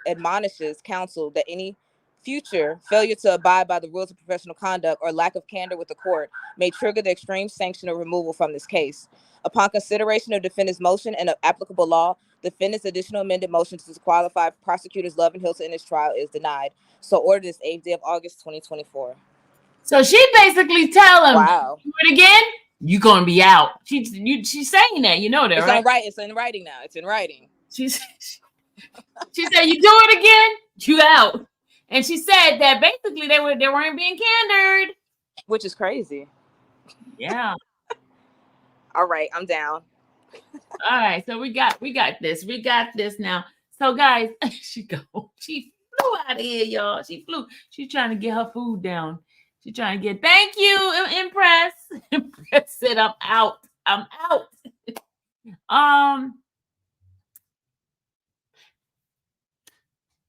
admonishes counsel that any future failure to abide by the rules of professional conduct or lack of candor with the court may trigger the extreme sanction of removal from this case. Upon consideration of defendant's motion and of applicable law, defendant's additional amended motion to disqualify prosecutors Love and Hilton in this trial is denied. So ordered this 8th day of August, 2024. So she basically tell him, wow, do it again, you're gonna be out. She's saying that, you know that, it's right? It's in writing now. It's in writing. She said, you do it again, you out. And she said that basically they weren't being candored. Which is crazy. Yeah. All right, I'm down. All right, so we got this. We got this now. So guys, she flew out of here, y'all. She flew. She's trying to get her food down. She's trying to get, thank you, Impress. Impress said, I'm out. I'm out.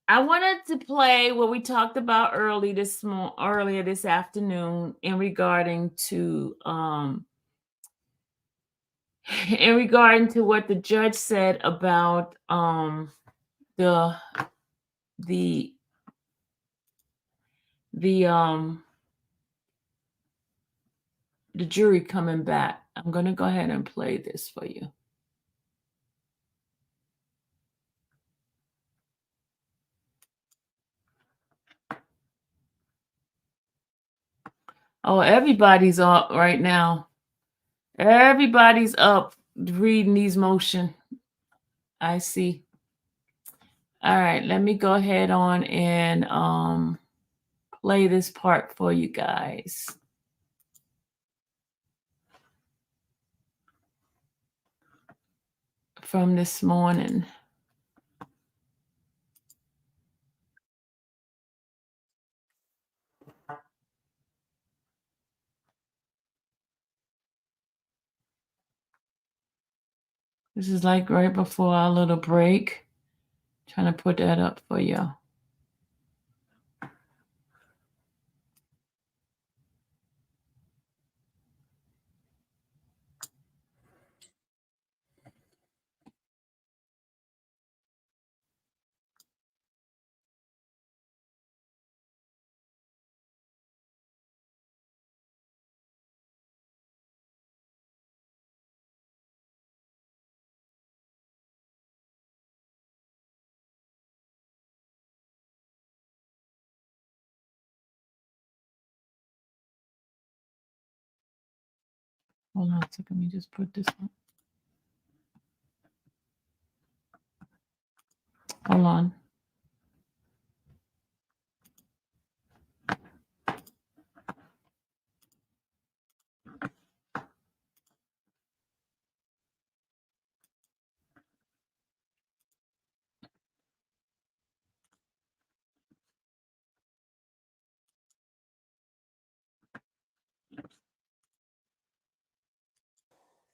I wanted to play what we talked about earlier this afternoon in regarding to what the judge said about the jury coming back. I'm going to go ahead and play this for you. Oh, everybody's up right now. Everybody's up reading these motion. I see. All right, let me go ahead on and play this part for you guys. From this morning. This is like right before our little break. Trying to put that up for you. Hold on a second. Let me just put this on. Hold on.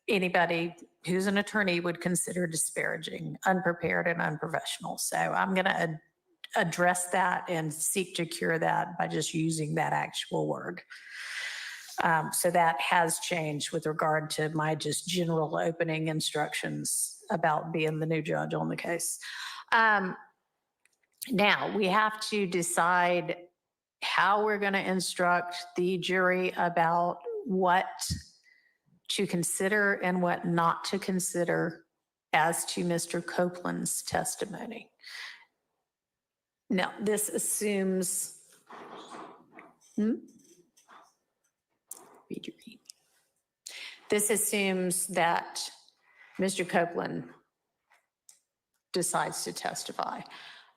Anybody who's an attorney would consider disparaging, unprepared and unprofessional. So I'm going to address that and seek to cure that by just using that actual word. So that has changed with regard to my just general opening instructions about being the new judge on the case. Now we have to decide how we're going to instruct the jury about what to consider and what not to consider as to Mr. Copeland's testimony. Now, this assumes, this assumes that Mr. Copeland decides to testify.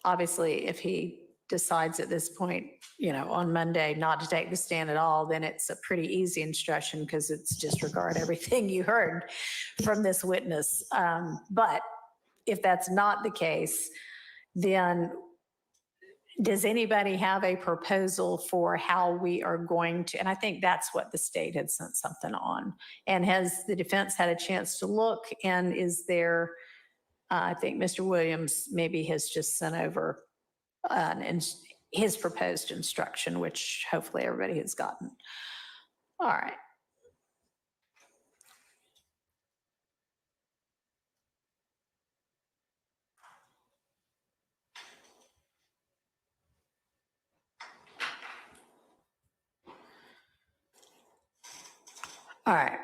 Obviously, if he decides at this point, you know, on Monday not to take the stand at all, then it's a pretty easy instruction because it's disregard everything you heard from this witness. But if that's not the case, then does anybody have a proposal for how we are going to, and I think that's what the state had sent something on. And has the defense had a chance to look, and is there, I think Mr. Williams maybe has just sent over his proposed instruction, which hopefully everybody has gotten. All right. All right.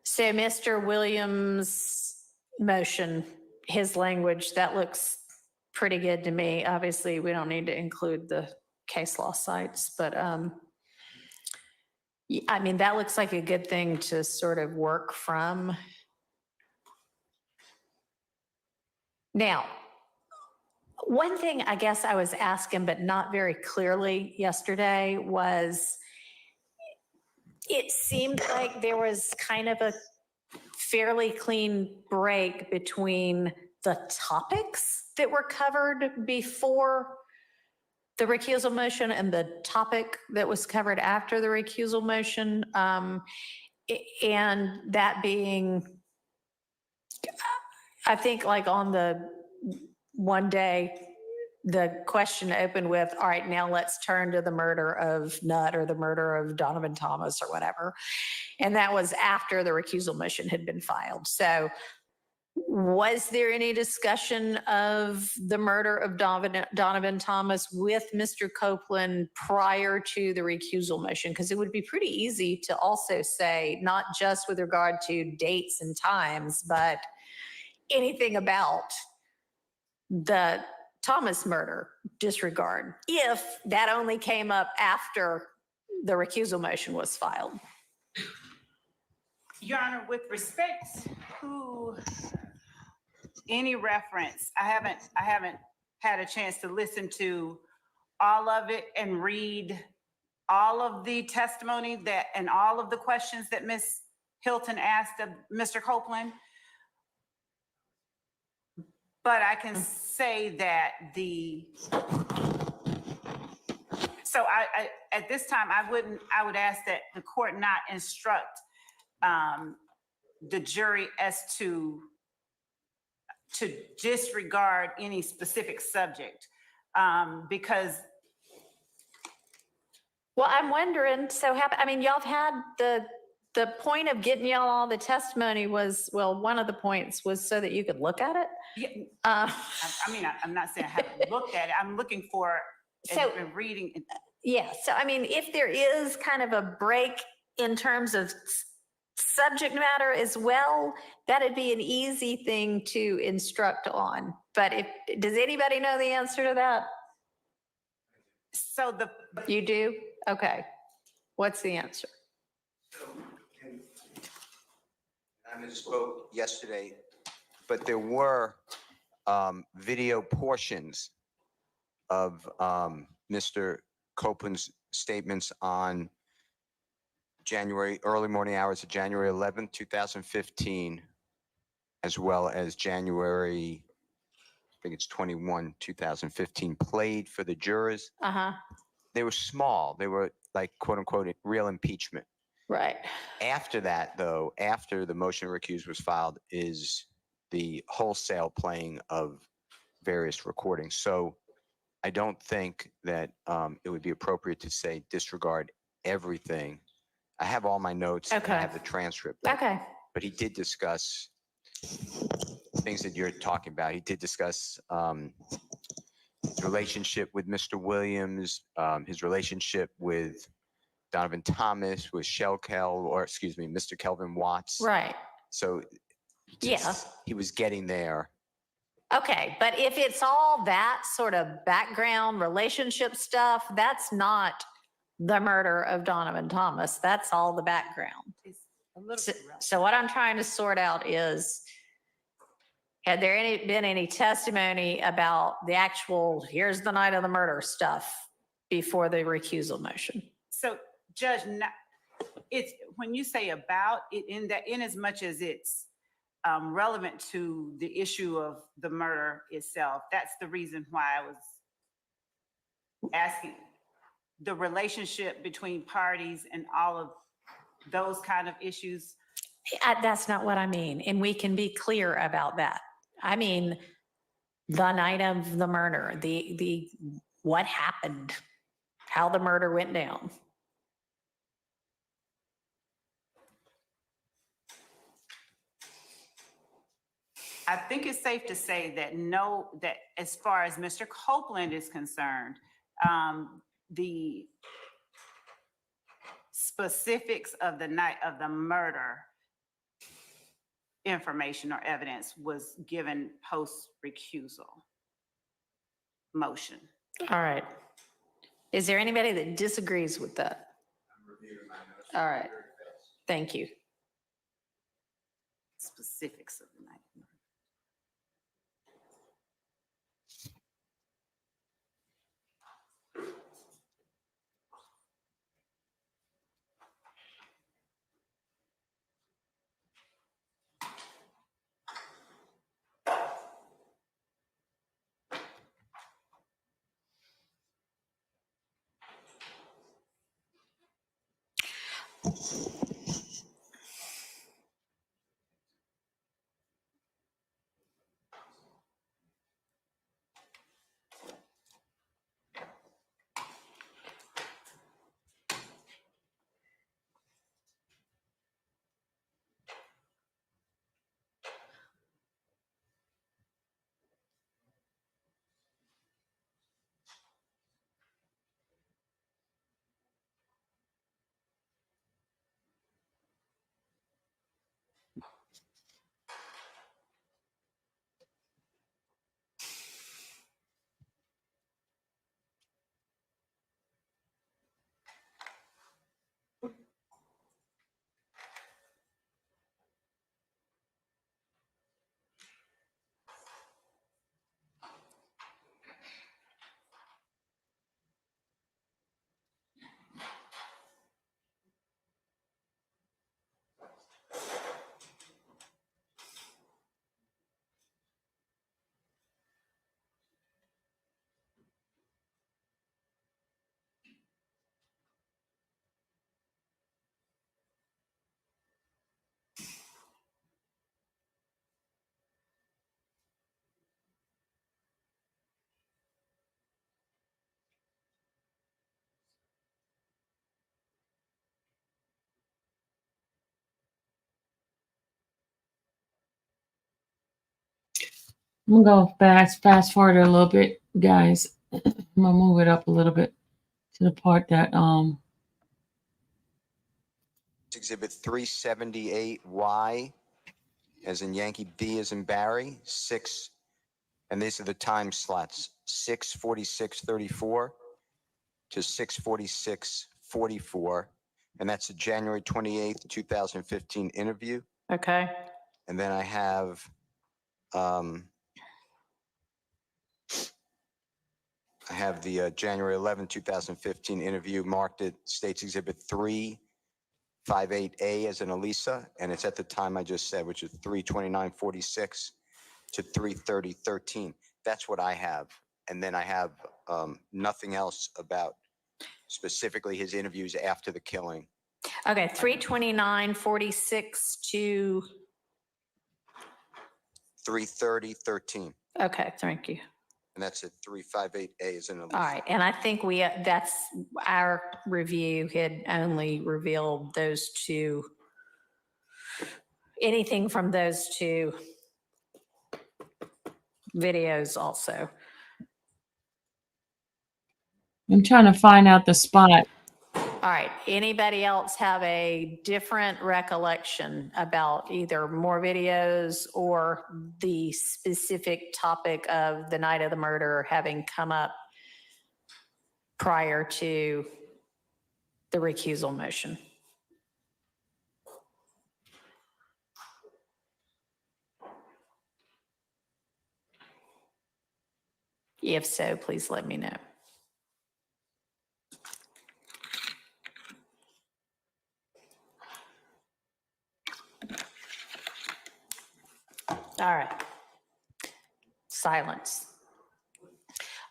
So Mr. Williams' motion, his language, that looks pretty good to me. Obviously, we don't need to include the case law sites, but I mean, that looks like a good thing to sort of work from. Now, one thing I guess I was asking, but not very clearly yesterday, was it seemed like there was kind of a fairly clean break between the topics that were covered before the recusal motion and the topic that was covered after the recusal motion. And that being, I think like on the one day, the question opened with, all right, now let's turn to the murder of Nutt or the murder of Donovan Thomas or whatever. And that was after the recusal motion had been filed. So was there any discussion of the murder of Donovan Thomas with Mr. Copeland prior to the recusal motion? Because it would be pretty easy to also say, not just with regard to dates and times, but anything about the Thomas murder, disregard, if that only came up after the recusal motion was filed. Your Honor, with respect to any reference, I haven't had a chance to listen to all of it and read all of the testimony that and all of the questions that Ms. Hilton asked of Mr. Copeland. But I can say that so I at this time I would ask that the court not instruct the jury as to disregard any specific subject because. Well, I'm wondering, so I mean, y'all have had the point of getting y'all all the testimony was, well, one of the points was so that you could look at it. Yeah. I mean, I'm not saying I haven't looked at it. I'm looking for and reading. Yeah. So, I mean, if there is kind of a break in terms of subject matter as well, that'd be an easy thing to instruct on. But does anybody know the answer to that? So you do? Okay. What's the answer? I misspoke yesterday. but there were video portions of Mr. Copeland's statements on early morning hours of January 11th, 2015, as well as January, I think it's 21, 2015, played for the jurors. They were small. They were like, quote unquote, real impeachment. Right. After that, though, after the motion to recuse was filed, is the wholesale playing of various recordings. So I don't think that it would be appropriate to say disregard everything. I have all my notes. And I have the transcript. Okay. But he did discuss things that you're talking about. He did discuss his relationship with Mr. Williams, his relationship with Donovan Thomas, with Mr. Kelvin Watts. Right. So he was getting there. Okay, but if it's all that sort of background relationship stuff, that's not the murder of Donovan Thomas. That's all the background. It's a little So, bit relevant. so what I'm trying to sort out is, had there been any testimony about the actual, here's the night of the murder stuff before the recusal motion? So, Judge, it's when you say about it, in as much as it's relevant to the issue of the murder itself, that's the reason why I was asking the relationship between parties and all of those kind of issues. That's not what I mean, and we can be clear about that. I mean, the night of the murder, the what happened, how the murder went down. I think it's safe to say that that as far as Mr. Copeland is concerned, the specifics of the night of the murder information or evidence was given post-recusal motion. All right. Is there anybody that disagrees with that? All right. Thank you. Specifics of the night. I'm gonna go fast forward a little bit, guys. I'm gonna move it up a little bit to the part that Exhibit 378Y, as in Yankee, B as in Barry, 6, and these are the time slots, 6:46:34 to 6:46:44, and that's a January 28th, 2015 interview. Okay. And then I have I have the January 11, 2015 interview marked at States Exhibit 358A as an Elisa, and it's at the time I just said, which is 329:46 to 330:13. That's what I have. And then I have nothing else about specifically his interviews after the killing. Okay, 329:46 to, 330:13. okay, thank you. And that's at 358A as an Elisa. All right, and I think that's our review had only revealed those two, anything from those two videos also. I'm trying to find out the spot. All right, anybody else have a different recollection about either more videos or the specific topic of the night of the murder having come up prior to the recusal motion? If so, please let me know. All right. Silence.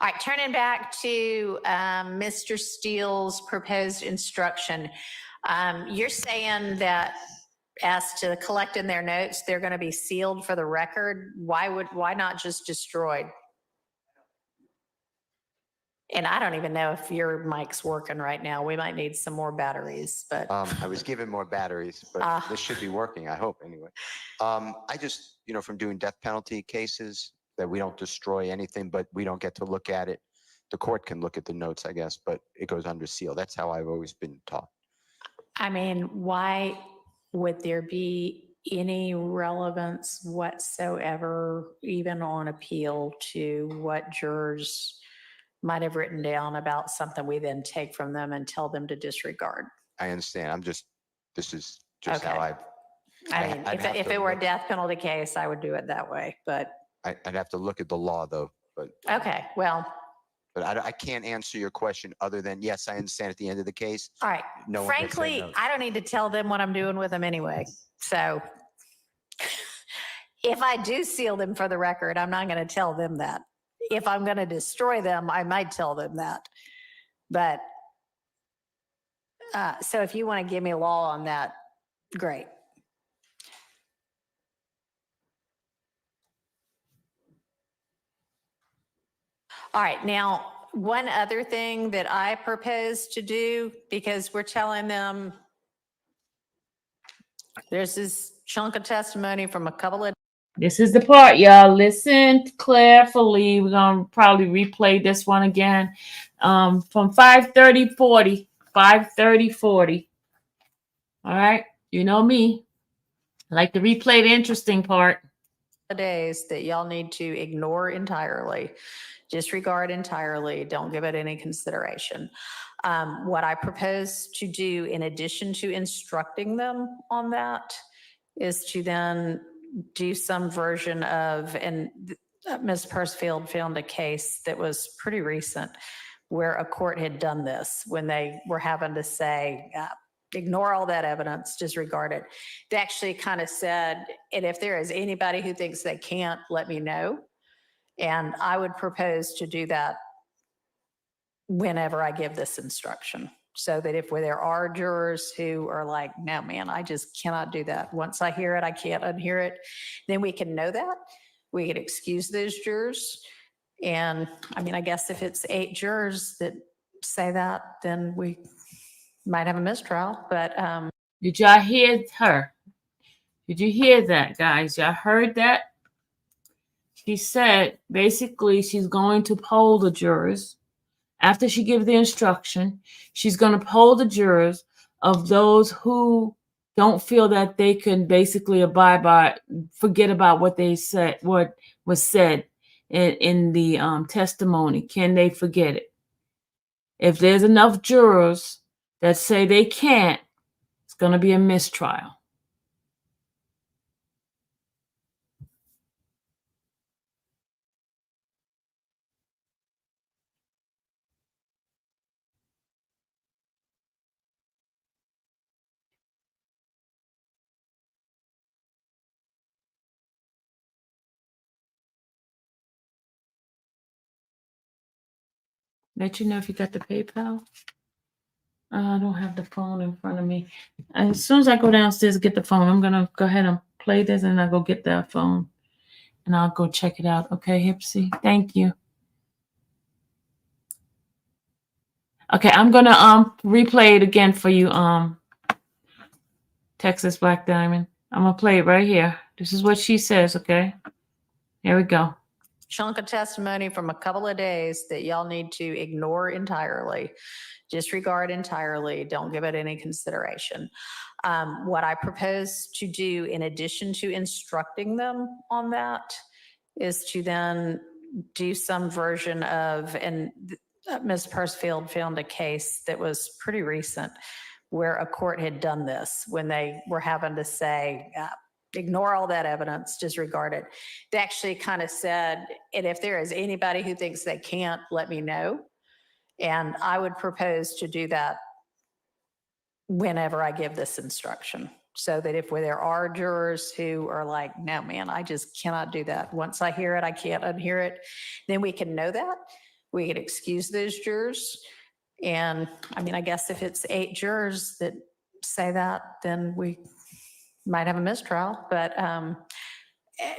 All right, turning back to Mr. Steele's proposed instruction. You're saying that as to collecting their notes, they're going to be sealed for the record. Why not just destroyed? And I don't even know if your mic's working right now. We might need some more batteries, but. I was given more batteries, but this should be working, I hope, anyway. I just, from doing death penalty cases, that we don't destroy anything, but we don't get to look at it. The court can look at the notes, I guess, but it goes under seal. That's how I've always been taught. I mean, why would there be any relevance whatsoever, even on appeal, to what jurors might have written down about something we then take from them and tell them to disregard? I understand. This is just how Okay. I mean, if it were a death penalty case, I would do it that way, but. I'd have to look at the law, though. But okay, well. But I can't answer your question other than, yes, I understand at the end of the case. All right. No frankly, I don't need to tell them what I'm doing with them anyway. So if I do seal them for the record, I'm not going to tell them that. If I'm going to destroy them, I might tell them that. But so if you want to give me a law on that, great. All right, now, one other thing that I propose to do, because we're telling them there's this chunk of testimony from a couple of. This is the part, y'all. Listen carefully. We're going to probably replay this one again from 5:30:40. 5:30:40. All right. You know me. I like to replay the interesting part. Days that y'all need to ignore entirely, disregard entirely, don't give it any consideration. What I propose to do, in addition to instructing them on that, is to then do some version of, and Ms. Persfield found a case that was pretty recent where a court had done this when they were having to say, ignore all that evidence, disregard it. They actually kind of said, and if there is anybody who thinks they can't, let me know. And I would propose to do that whenever I give this instruction, so that if there are jurors who are like, no, man, I just cannot do that. Once I hear it, I can't unhear it. Then we can know that. We can excuse those jurors. And I mean, I guess if it's 8 jurors that say that, then we might have a mistrial, but. Did y'all hear her? Did you hear that, guys? Y'all heard that? She said, basically, she's going to poll the jurors. After she gives the instruction, she's going to poll the jurors of those who don't feel that they can basically abide by, forget about what they said, what was said in the testimony. Can they forget it? If there's enough jurors that say they can't, it's going to be a mistrial. Let you know if you got the PayPal. I don't have the phone in front of me. As soon as I go downstairs to get the phone, I'm gonna go ahead and play this, and I'll go get that phone, and I'll go check it out. Okay, Hipsy, thank you. Okay, I'm gonna replay it again for you, Texas Black Diamond. I'm gonna play it right here. This is what she says. Okay, here we go. Chunk of testimony from a couple of days that y'all need to ignore entirely, disregard entirely, don't give it any consideration. What I propose to do in addition to instructing them on that is to then do some version of, and Ms. Persfield found a case that was pretty recent where a court had done this when they were having to say, ignore all that evidence, disregard it. They actually kind of said, and if there is anybody who thinks they can't, let me know. And I would propose to do that whenever I give this instruction, so that if there are jurors who are like, no, man, I just cannot do that. Once I hear it, I can't unhear it. Then we can know that. We can excuse those jurors. And I mean, I guess if it's 8 jurors that say that, then we might have a mistrial, but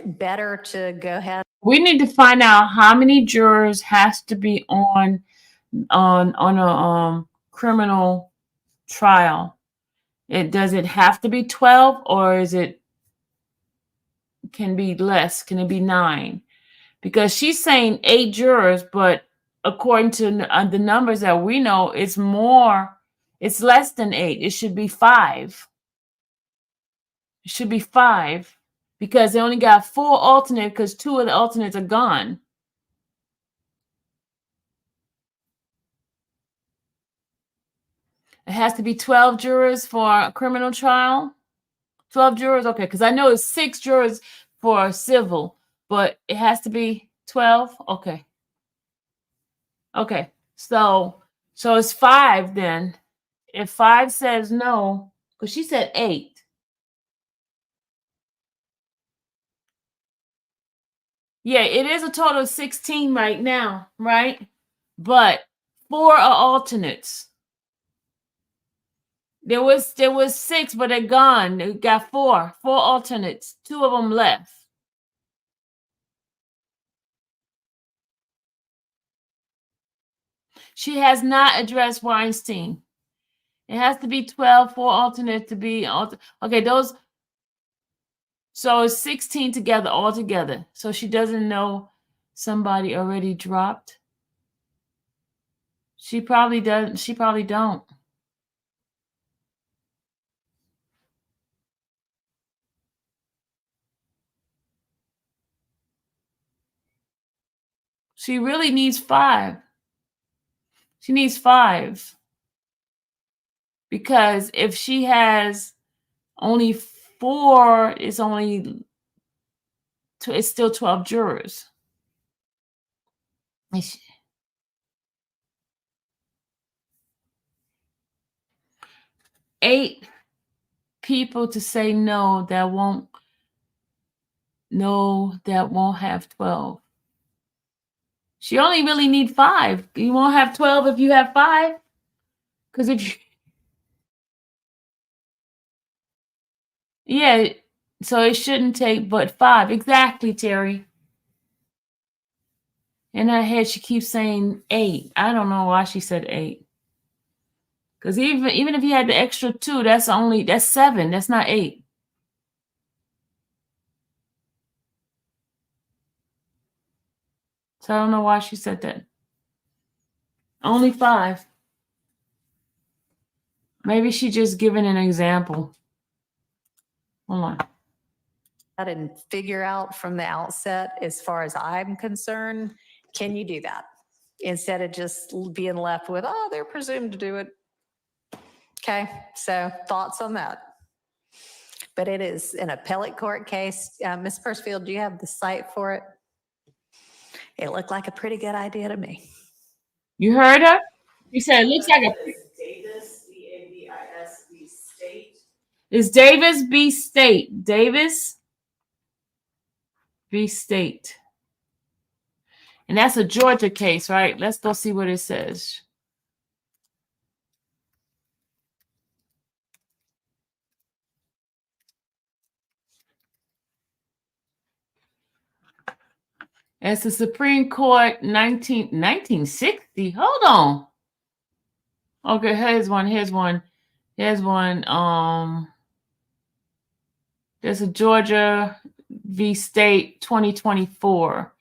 better to go ahead. We need to find out how many jurors has to be on a criminal trial. Does it have to be 12, or can be less? Can it be 9? Because she's saying 8 jurors, but according to the numbers that we know, it's less than 8. It should be 5. It should be 5 because they only got 4 alternates because 2 of the alternates are gone. It has to be 12 jurors for a criminal trial. 12 jurors, okay, because I know it's 6 jurors for civil, but it has to be 12. Okay. Okay. So it's 5 then. If 5 says no, because she said 8. Yeah, it is a total of 16 right now, right? But 4 are alternates. There was 6, but they're gone. They got 4 alternates. 2 of them left. She has not addressed Weinstein. It has to be 12 for alternate to be okay. So it's 16 together altogether. So she doesn't know somebody already dropped. She probably doesn't. She probably don't. She really needs 5. She needs 5. Because if she has only 4, it's still 12 jurors. 8 people to say no that won't have 12. She only really need 5. You won't have 12 if you have 5. Because if you, yeah, so it shouldn't take but 5. Exactly, Terry. In her head, she keeps saying 8. I don't know why she said 8. Because even if you had the extra 2, that's 7. That's not 8. So I don't know why she said that. Only 5. Maybe she just giving an example. Hold on. And figure out from the outset, as far as I'm concerned, can you do that? Instead of just being left with, oh, they're presumed to do it. Okay, so thoughts on that? But it is an appellate court case. Ms. Persfield, do you have the site for it? It looked like a pretty good idea to me. You heard her? She said it looks like Davis, D-A-V-I-S, State. It's Davis B. State. Davis B. State. And that's a Georgia case, right? Let's go see what it says. It's the Supreme Court 1960. Hold on. Okay, here's one. There's a Georgia v. State 2024.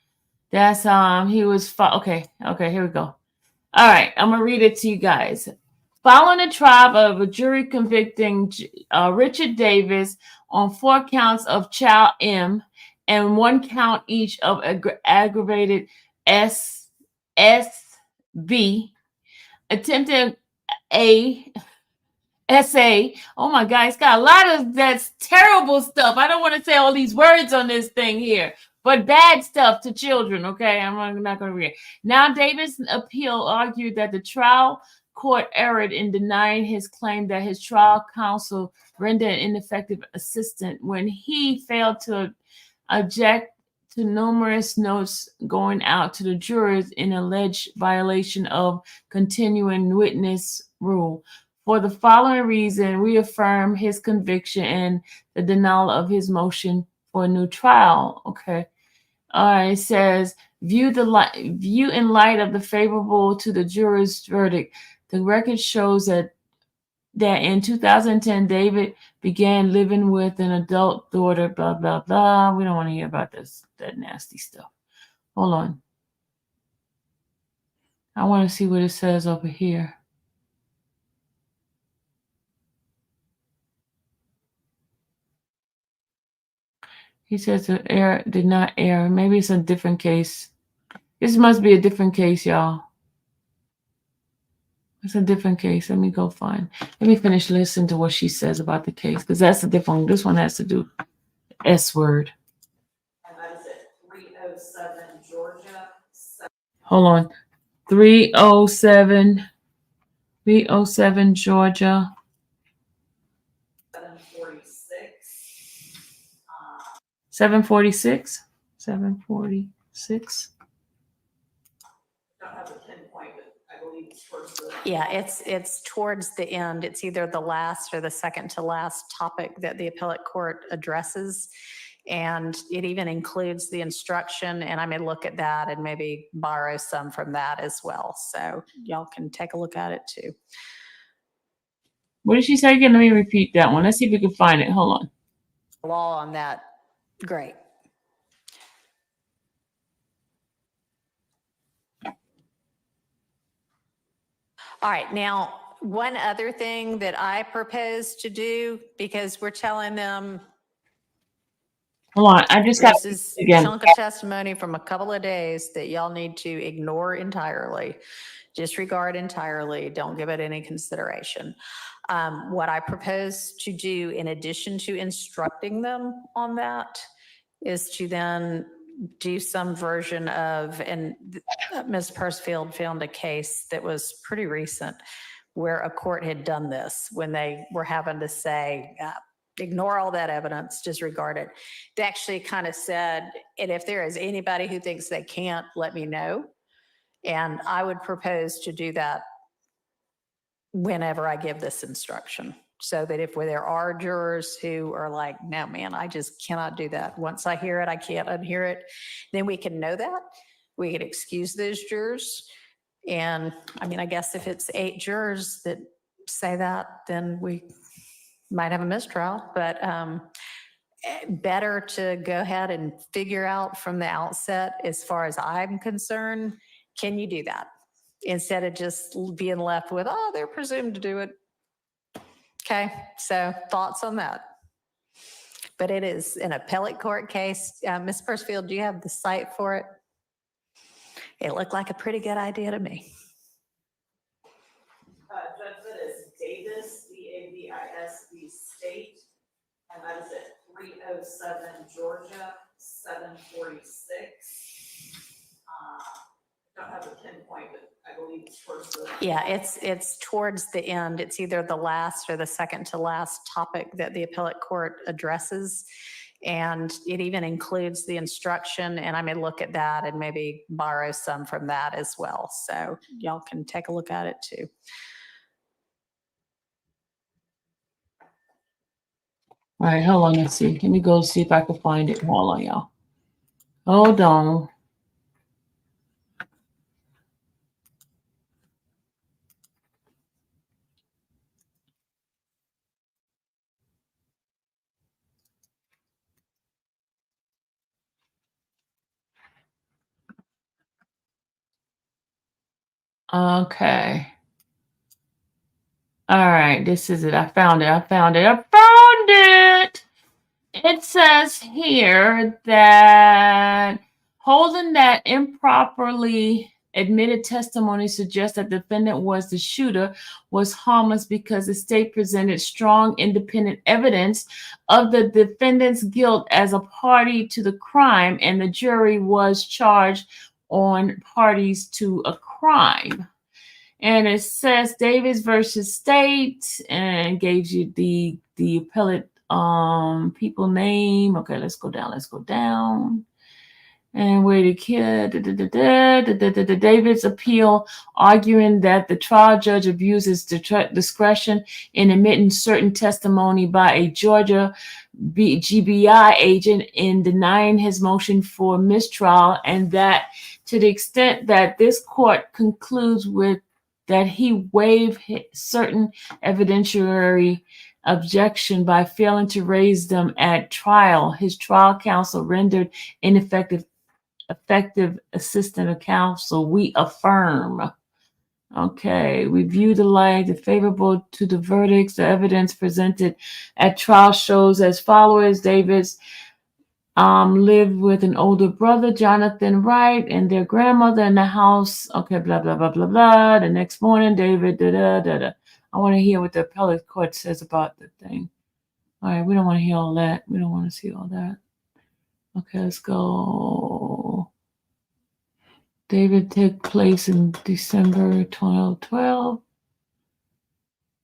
That's he was okay, here we go. All right, I'm gonna read it to you guys. Following a trial of a jury convicting Richard Davis on 4 counts of child M and 1 count each of aggravated SB, attempted SA. Oh my God, it's got a lot of that's terrible stuff. I don't want to say all these words on this thing here, but bad stuff to children. Okay, I'm not going to read it. Now, Davis' appeal argued that the trial court erred in denying his claim that his trial counsel rendered ineffective assistance when he failed to object to numerous notes going out to the jurors in alleged violation of continuing witness rule. For the following reason, we affirm his conviction and the denial of his motion for a new trial. Okay. All right. It says, view in light of the favorable to the juror's verdict. The record shows that in 2010, David began living with an adult daughter, blah, blah, blah. We don't want to hear about that nasty stuff. Hold on. I want to see what it says over here. He says the error did not err. Maybe it's a different case. This must be a different case, y'all. It's a different case. Let me go find. Let me finish listening to what she says about the case, because that's a different one. This one has to do S word. And that is it. 307 Georgia. Hold on. 307 Georgia. 746. 746. Don't have a pinpoint, but I believe it's towards the. Yeah, it's towards the end. It's either the last or the second to last topic that the appellate court addresses. And it even includes the instruction, and I may look at that and maybe borrow some from that as well. So y'all can take a look at it too. What did she say again? Let me repeat that one. Let's see if we can find it. Hold on. Law on that. Great. All right, now, one other thing that I propose to do, because we're telling them. Hold on, I just got this is again. A chunk of testimony from a couple of days that y'all need to ignore entirely, disregard entirely, don't give it any consideration. What I propose to do in addition to instructing them on that is to then do some version of, and Ms. Pursfield found a case that was pretty recent where a court had done this when they were having to say, ignore all that evidence, disregard it. They actually kind of said, and if there is anybody who thinks they can't, let me know. And I would propose to do that whenever I give this instruction, so that if there are jurors who are like, no, man, I just cannot do that. Once I hear it, I can't unhear it. Then we can know that. We can excuse those jurors. And I mean, I guess if it's 8 jurors that say that, then we might have a mistrial, but better to go ahead and figure out from the outset, as far as I'm concerned, can you do that? Instead of just being left with, oh, they're presumed to do it. Okay, so thoughts on that? But it is an appellate court case. Ms. Pursfield, do you have the site for it? It looked like a pretty good idea to me. Judge, that is Davis, Davis v. State, and that is at 307 Georgia, 746. Don't have a pinpoint, but I believe it's towards the. Yeah, it's towards the end. It's either the last or the second to last topic that the appellate court addresses. And it even includes the instruction, and I may look at that and maybe borrow some from that as well. So y'all can take a look at it too. All right, hold on. Let's see. Let me go see if I can find it. Hold on, y'all. Hold on. Okay. All right, this is it. I found it. I found it. I found it. It says here that holding that improperly admitted testimony suggests that the defendant was the shooter was harmless because the state presented strong independent evidence of the defendant's guilt as a party to the crime, and the jury was charged on parties to a crime. And it says Davis versus State, and gives you the appellate people name. Okay, let's go down. Let's go down. And where the kid, David's appeal, arguing that the trial judge abuses discretion in admitting certain testimony by a Georgia GBI agent in denying his motion for mistrial, and that to the extent that this court concludes with that he waived certain evidentiary objection by failing to raise them at trial, his trial counsel rendered ineffective assistant of counsel. We affirm. Okay, we view the light favorable to the verdicts. The evidence presented at trial shows as follows. Davis lived with an older brother, Jonathan Wright, and their grandmother in the house. Okay, blah, blah, blah, blah, blah. The next morning, David, I want to hear what the appellate court says about the thing. All right, we don't want to hear all that. We don't want to see all that. Okay, let's go. David took place in December 2012.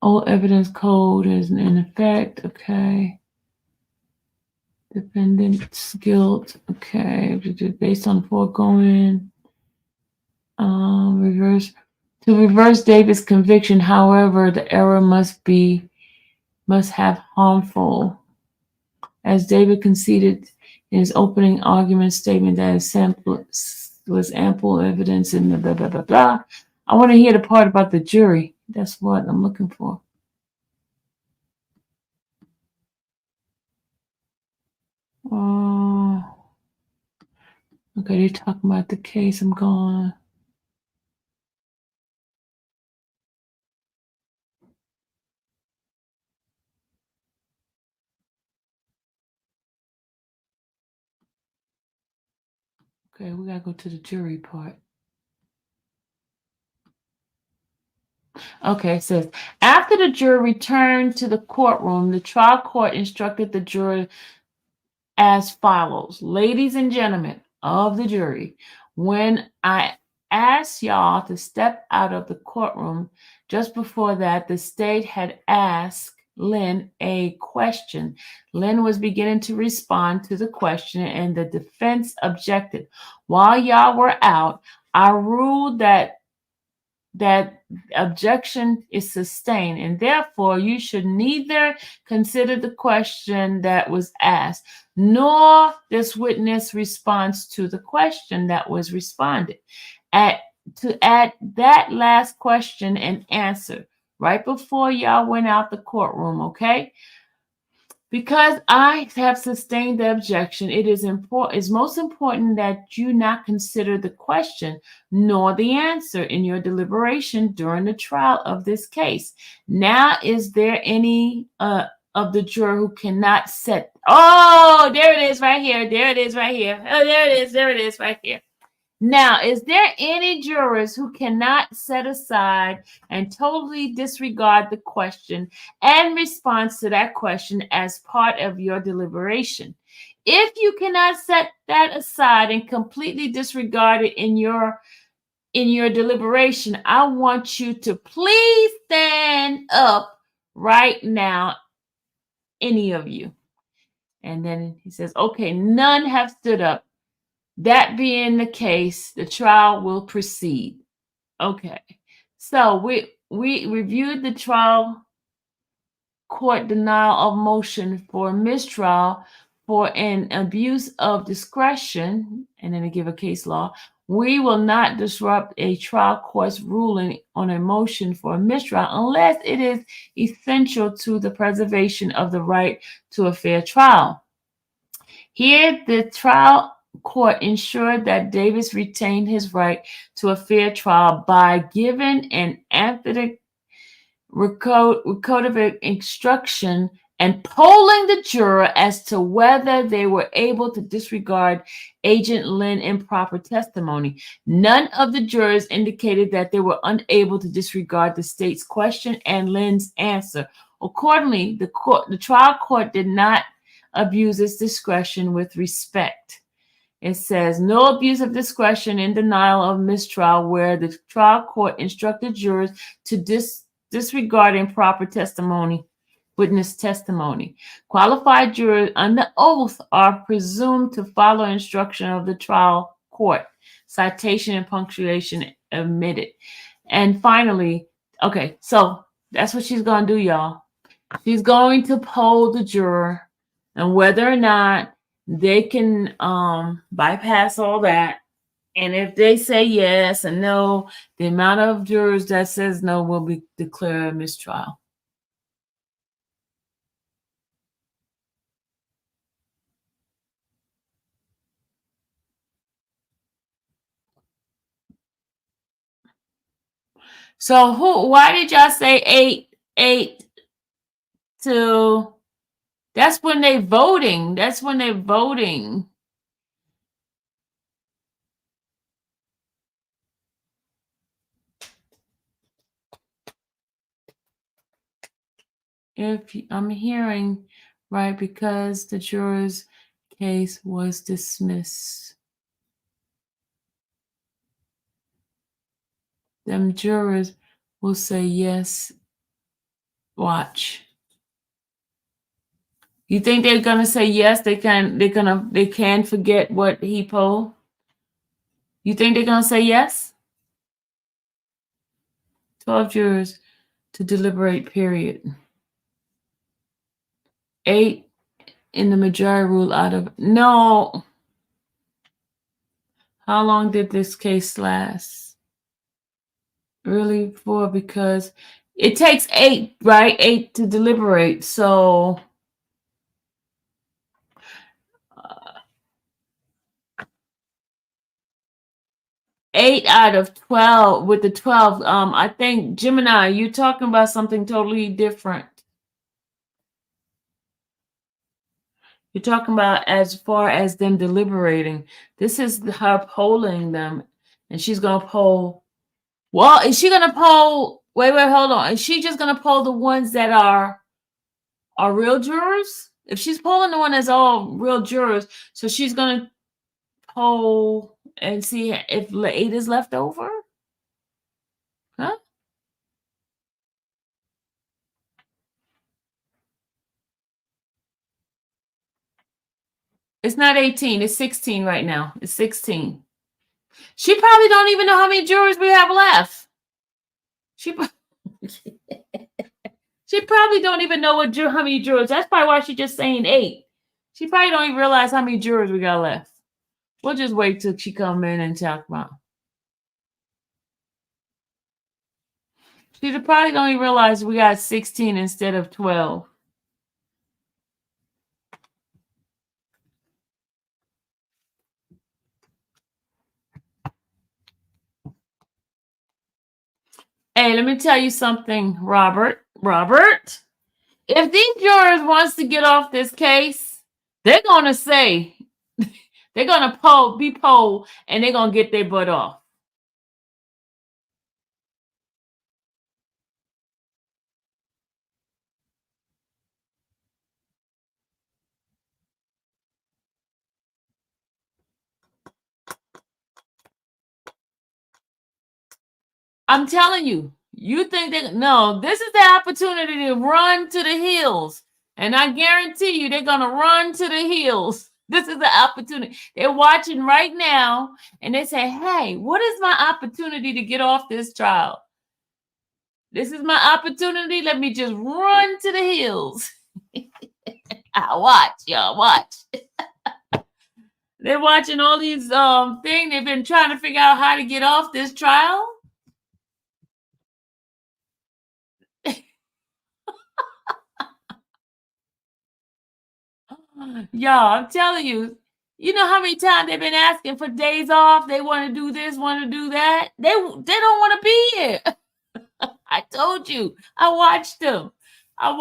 All evidence code is in effect. Okay. Defendant's guilt. Okay. Based on foregoing. To reverse David's conviction, however, the error must have harmful. As David conceded in his opening argument statement that his sample was ample evidence in the blah, blah, blah, blah. I want to hear the part about the jury. That's what I'm looking for. Okay, they're talking about the case. I'm going. Okay, we got to go to the jury part. Okay, it says, after the jury returned to the courtroom, the trial court instructed the jury as follows. Ladies and gentlemen of the jury, when I asked y'all to step out of the courtroom, just before that, the state had asked Lynn a question. Lynn was beginning to respond to the question, and the defense objected. While y'all were out, I ruled that objection is sustained, and therefore you should neither consider the question that was asked, nor this witness response to the question that was responded. To add that last question and answer right before y'all went out the courtroom, okay? Because I have sustained the objection, it is most important that you not consider the question nor the answer in your deliberation during the trial of this case. Now, is there any of the juror who cannot set? Oh, there it is right here. There it is right here. Oh, there it is. There it is right here. Now, is there any jurors who cannot set aside and totally disregard the question and response to that question as part of your deliberation? If you cannot set that aside and completely disregard it in your deliberation, I want you to please stand up right now, any of you. And then he says, okay, none have stood up. That being the case, the trial will proceed. Okay. So we reviewed the trial court denial of motion for mistrial for an abuse of discretion, and then they give a case law. We will not disrupt a trial court's ruling on a motion for a mistrial unless it is essential to the preservation of the right to a fair trial. Here, the trial court ensured that Davis retained his right to a fair trial by giving an emphatic recodific instruction and polling the juror as to whether they were able to disregard Agent Lynn improper testimony. None of the jurors indicated that they were unable to disregard the state's question and Lynn's answer. Accordingly, the trial court did not abuse its discretion with respect. It says, no abuse of discretion in denial of mistrial where the trial court instructed jurors to disregard improper testimony, witness testimony. Qualified jurors under oath are presumed to follow instruction of the trial court. Citation and punctuation omitted. And finally, okay, so that's what she's going to do, y'all. She's going to poll the juror and whether or not they can bypass all that. And if they say yes and no, the amount of jurors that says no will be declared a mistrial. So why did y'all say 8 to, that's when they voting. That's when they're voting. If I'm hearing right, because the juror's case was dismissed. Them jurors will say yes. Watch. You think they're gonna say yes? They can forget what he polled. You think they're gonna say yes? 12 jurors to deliberate, period. 8 in the majority rule out of no. How long did this case last? Really 4, because it takes 8, right? 8 to deliberate. So 8 out of 12 with the 12. I think Gemini, you're talking about something totally different. You're talking about as far as them deliberating. This is her polling them, and she's gonna poll. Well, is she gonna poll? Wait, hold on. Is she just gonna poll the ones that are real jurors? If she's polling the one that's all real jurors, so she's gonna poll and see if 8 is left over? Huh? It's not 18, it's 16 right now. It's 16. She probably don't even know how many jurors we have left. She probably don't even know how many jurors. That's probably why she's just saying 8. She probably don't even realize how many jurors we got left. We'll just wait till she come in and talk about. She probably don't even realize we got 16 instead of 12. Hey, let me tell you something, Robert. If these jurors wants to get off this case, they're gonna say, they're gonna be polled, and they're gonna get their butt off. I'm telling you, you think that no, this is the opportunity to run to the hills. And I guarantee you they're going to run to the hills. This is the opportunity. They're watching right now and they say, hey, what is my opportunity to get off this trial? This is my opportunity. Let me just run to the hills. I watch, y'all, watch. They're watching all these things. They've been trying to figure out how to get off this trial. Y'all, I'm telling you, you know how many times they've been asking for days off? They want to do this, want to do that. They don't want to be here. I told you. I watched them. I'm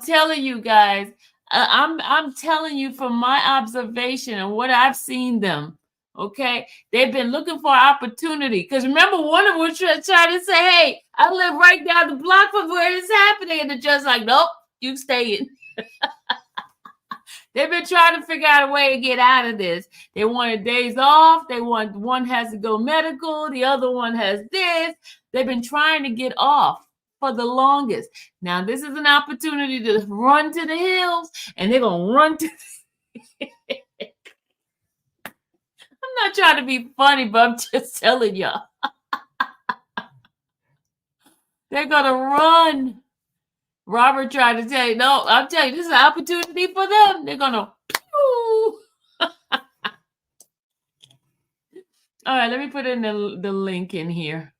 telling you guys. I'm telling you from my observation and what I've seen them. Okay, they've been looking for opportunity. Because remember, one of them was trying to say, "Hey, I live right down the block from where it's happening," and the judge's like, "Nope, you stay in." They've been trying to figure out a way to get out of this. They wanted days off. They want one has to go medical. The other one has this. They've been trying to get off for the longest. Now, this is an opportunity to run to the hills, and they're going to run to I'm not trying to be funny, but I'm just telling y'all. They're going to run. Robert tried to tell you, no, I'm telling you, this is an opportunity for them. They're going to all right, let me put in the link in here.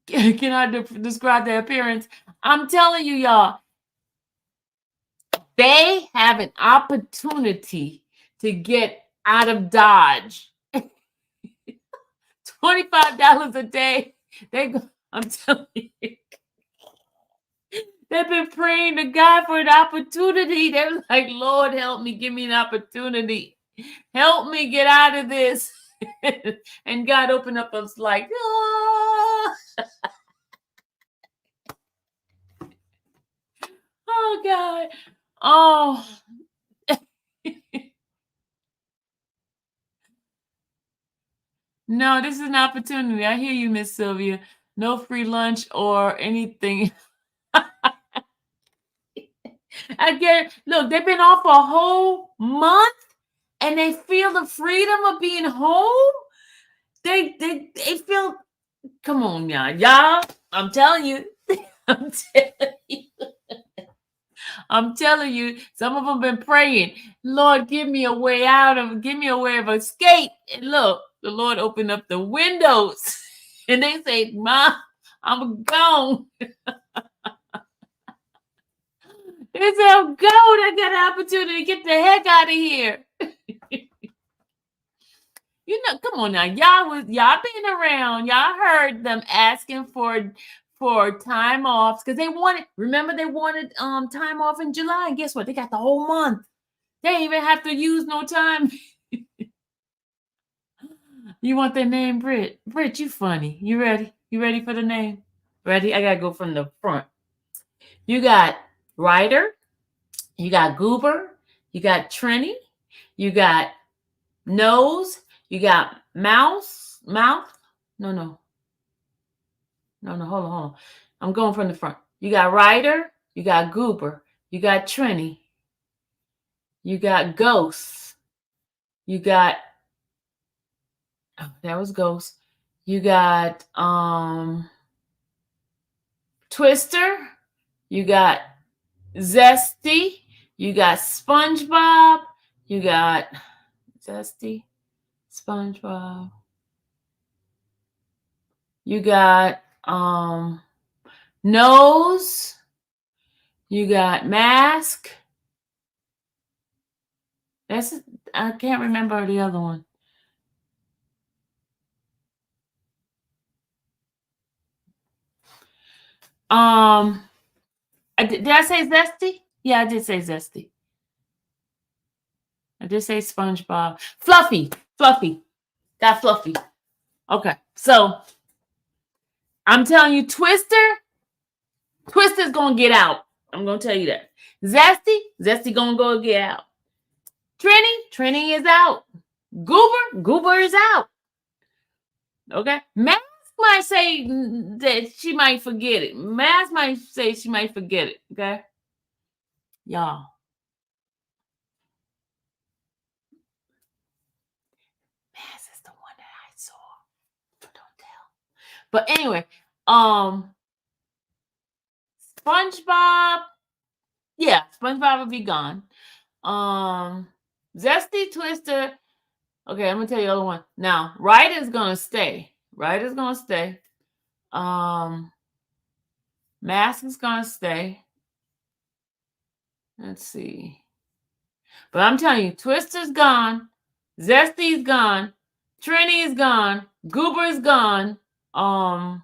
Can I describe their appearance? I'm telling you, y'all, they have an opportunity to get out of Dodge. $25 a day. I'm telling you. They've been praying to God for an opportunity. They're like, Lord, help me, give me an opportunity. Help me get out of this. And God opened up us like, oh. Oh, God. Oh. No, this is an opportunity. I hear you, Miss Sylvia. No free lunch or anything. I get it. Look, they've been off a whole month and they feel the freedom of being home. They feel, come on, y'all. I'm telling you. I'm telling you, some of them been praying, Lord, give me a way of escape. And look, the Lord opened up the windows and they say, Mom, I'm gone. They said, oh, go, I got an opportunity to get the heck out of here. You know, come on now. Y'all been around. Y'all heard them asking for time off because they wanted time off in July. And guess what? They got the whole month. They ain't even have to use no time. You want their name, Britt? Britt, you funny. You ready? You ready for the name? Ready? I gotta go from the front. You got Ryder, you got Goober, you got Trini, you got Nose, you got Mouth. No, hold on. I'm going from the front. You got Ryder, you got Goober, you got Trini, you got Ghost, you got, oh, that was Ghost. You got Twister, you got Zesty, you got SpongeBob, you got Zesty, SpongeBob, you got Nose, you got Mask. I can't remember the other one. Did I say Zesty? Yeah, I did say Zesty. I did say SpongeBob. Fluffy. Got Fluffy. Okay, so I'm telling you, Twister's gonna get out. I'm gonna tell you that. Zesty gonna go get out. Trini is out. Goober is out. Okay, Mask might say that she might forget it. Mass might say she might forget it. Okay, y'all. Mass is the one that I saw. Don't tell. But anyway, SpongeBob. Yeah, SpongeBob will be gone. Zesty Twister. Okay, I'm gonna tell you the other one. Now, Ryder's gonna stay. Ryder's gonna stay. Mask is gonna stay. Let's see. But I'm telling you, Twister's gone, Zesty's gone, Trini is gone, Goober is gone, SpongeBob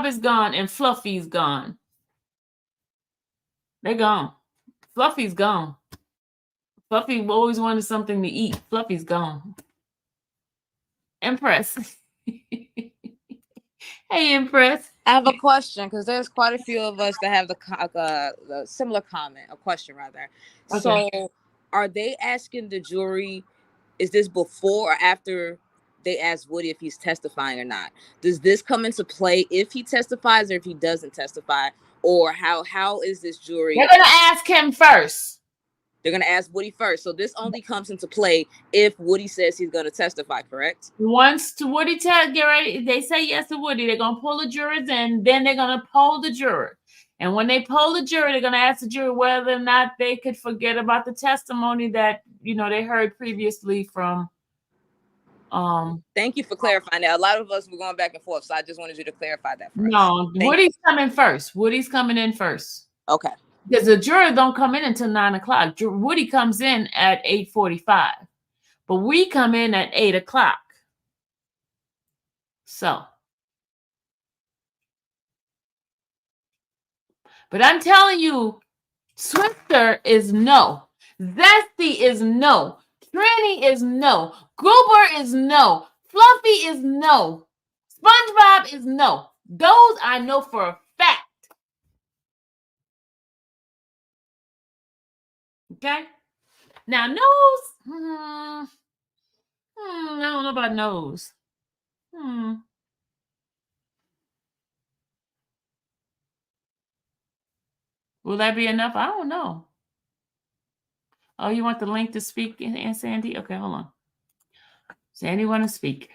is gone, and Fluffy's gone. They're gone. Fluffy's gone. Fluffy always wanted something to eat. Fluffy's gone. Empress. Hey, Empress. I have a question because there's quite a few of us that have the similar comment, a question rather. Okay. So, are they asking the jury, is this before or after they ask Woody if he's testifying or not? Does this come into play if he testifies or if he doesn't testify? Or how is this jury? They're going to ask him first. They're going to ask Woody first. So this only comes into play if Woody says he's going to testify, correct? Once to Woody get ready, they say yes to Woody, they're going to pull the jurors in, then they're going to poll the juror. And when they poll the jury, they're going to ask the jury whether or not they could forget about the testimony that, they heard previously from. Thank you for clarifying that. A lot of us were going back and forth, so I just wanted you to clarify that for us. No, Woody's coming first. Woody's coming in first. Okay. Because the jury don't come in until 9:00. Woody comes in at 8:45, but we come in at 8:00. So, but I'm telling you, Swifter is no. Zesty is no. Trini is no. Goober is no. Fluffy is no. SpongeBob is no. Those I know for a fact. Okay? Now, Nose. I don't know about Nose. Will that be enough? I don't know. Oh, you want the link to speak, and Sandy? Okay, hold on. Sandy want to speak.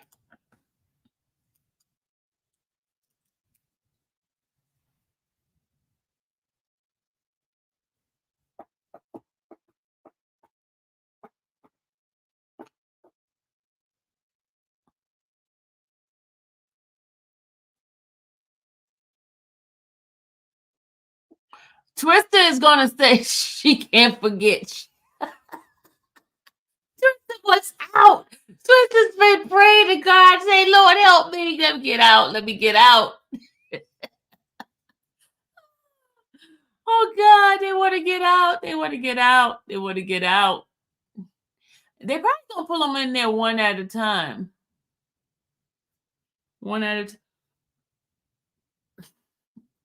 Twister is going to say she can't forget. Twister was out. Twister's been praying to God, say, Lord, help me. Let me get out. Let me get out. Oh, God, they want to get out. They want to get out. They want to get out. They probably going to pull them in there one at a time. One at a time.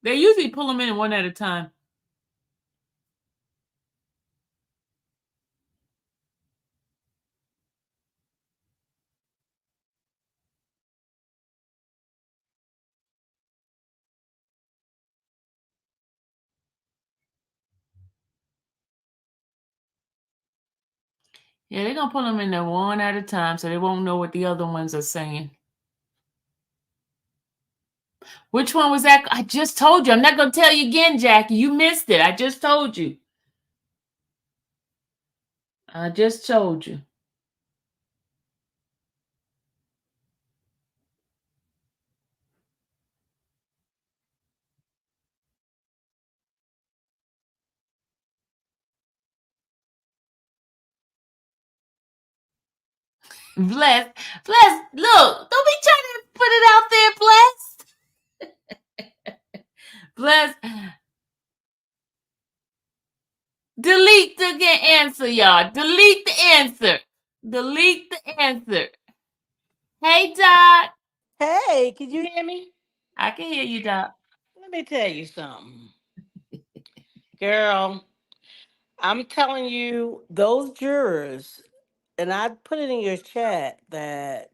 They usually pull them in one at a time. Yeah, they're going to pull them in there one at a time so they won't know what the other ones are saying. Which one was that? I just told you. I'm not going to tell you again, Jackie. You missed it. I just told you. I just told you. Bless. Look, don't be trying to put it out there, Bless. Bless. Delete the answer, y'all. Delete the answer. Delete the answer. Hey, Doc. Hey, can you hear me? I can hear you, Doc. Let me tell you something. Girl, I'm telling you, those jurors, and I put it in your chat that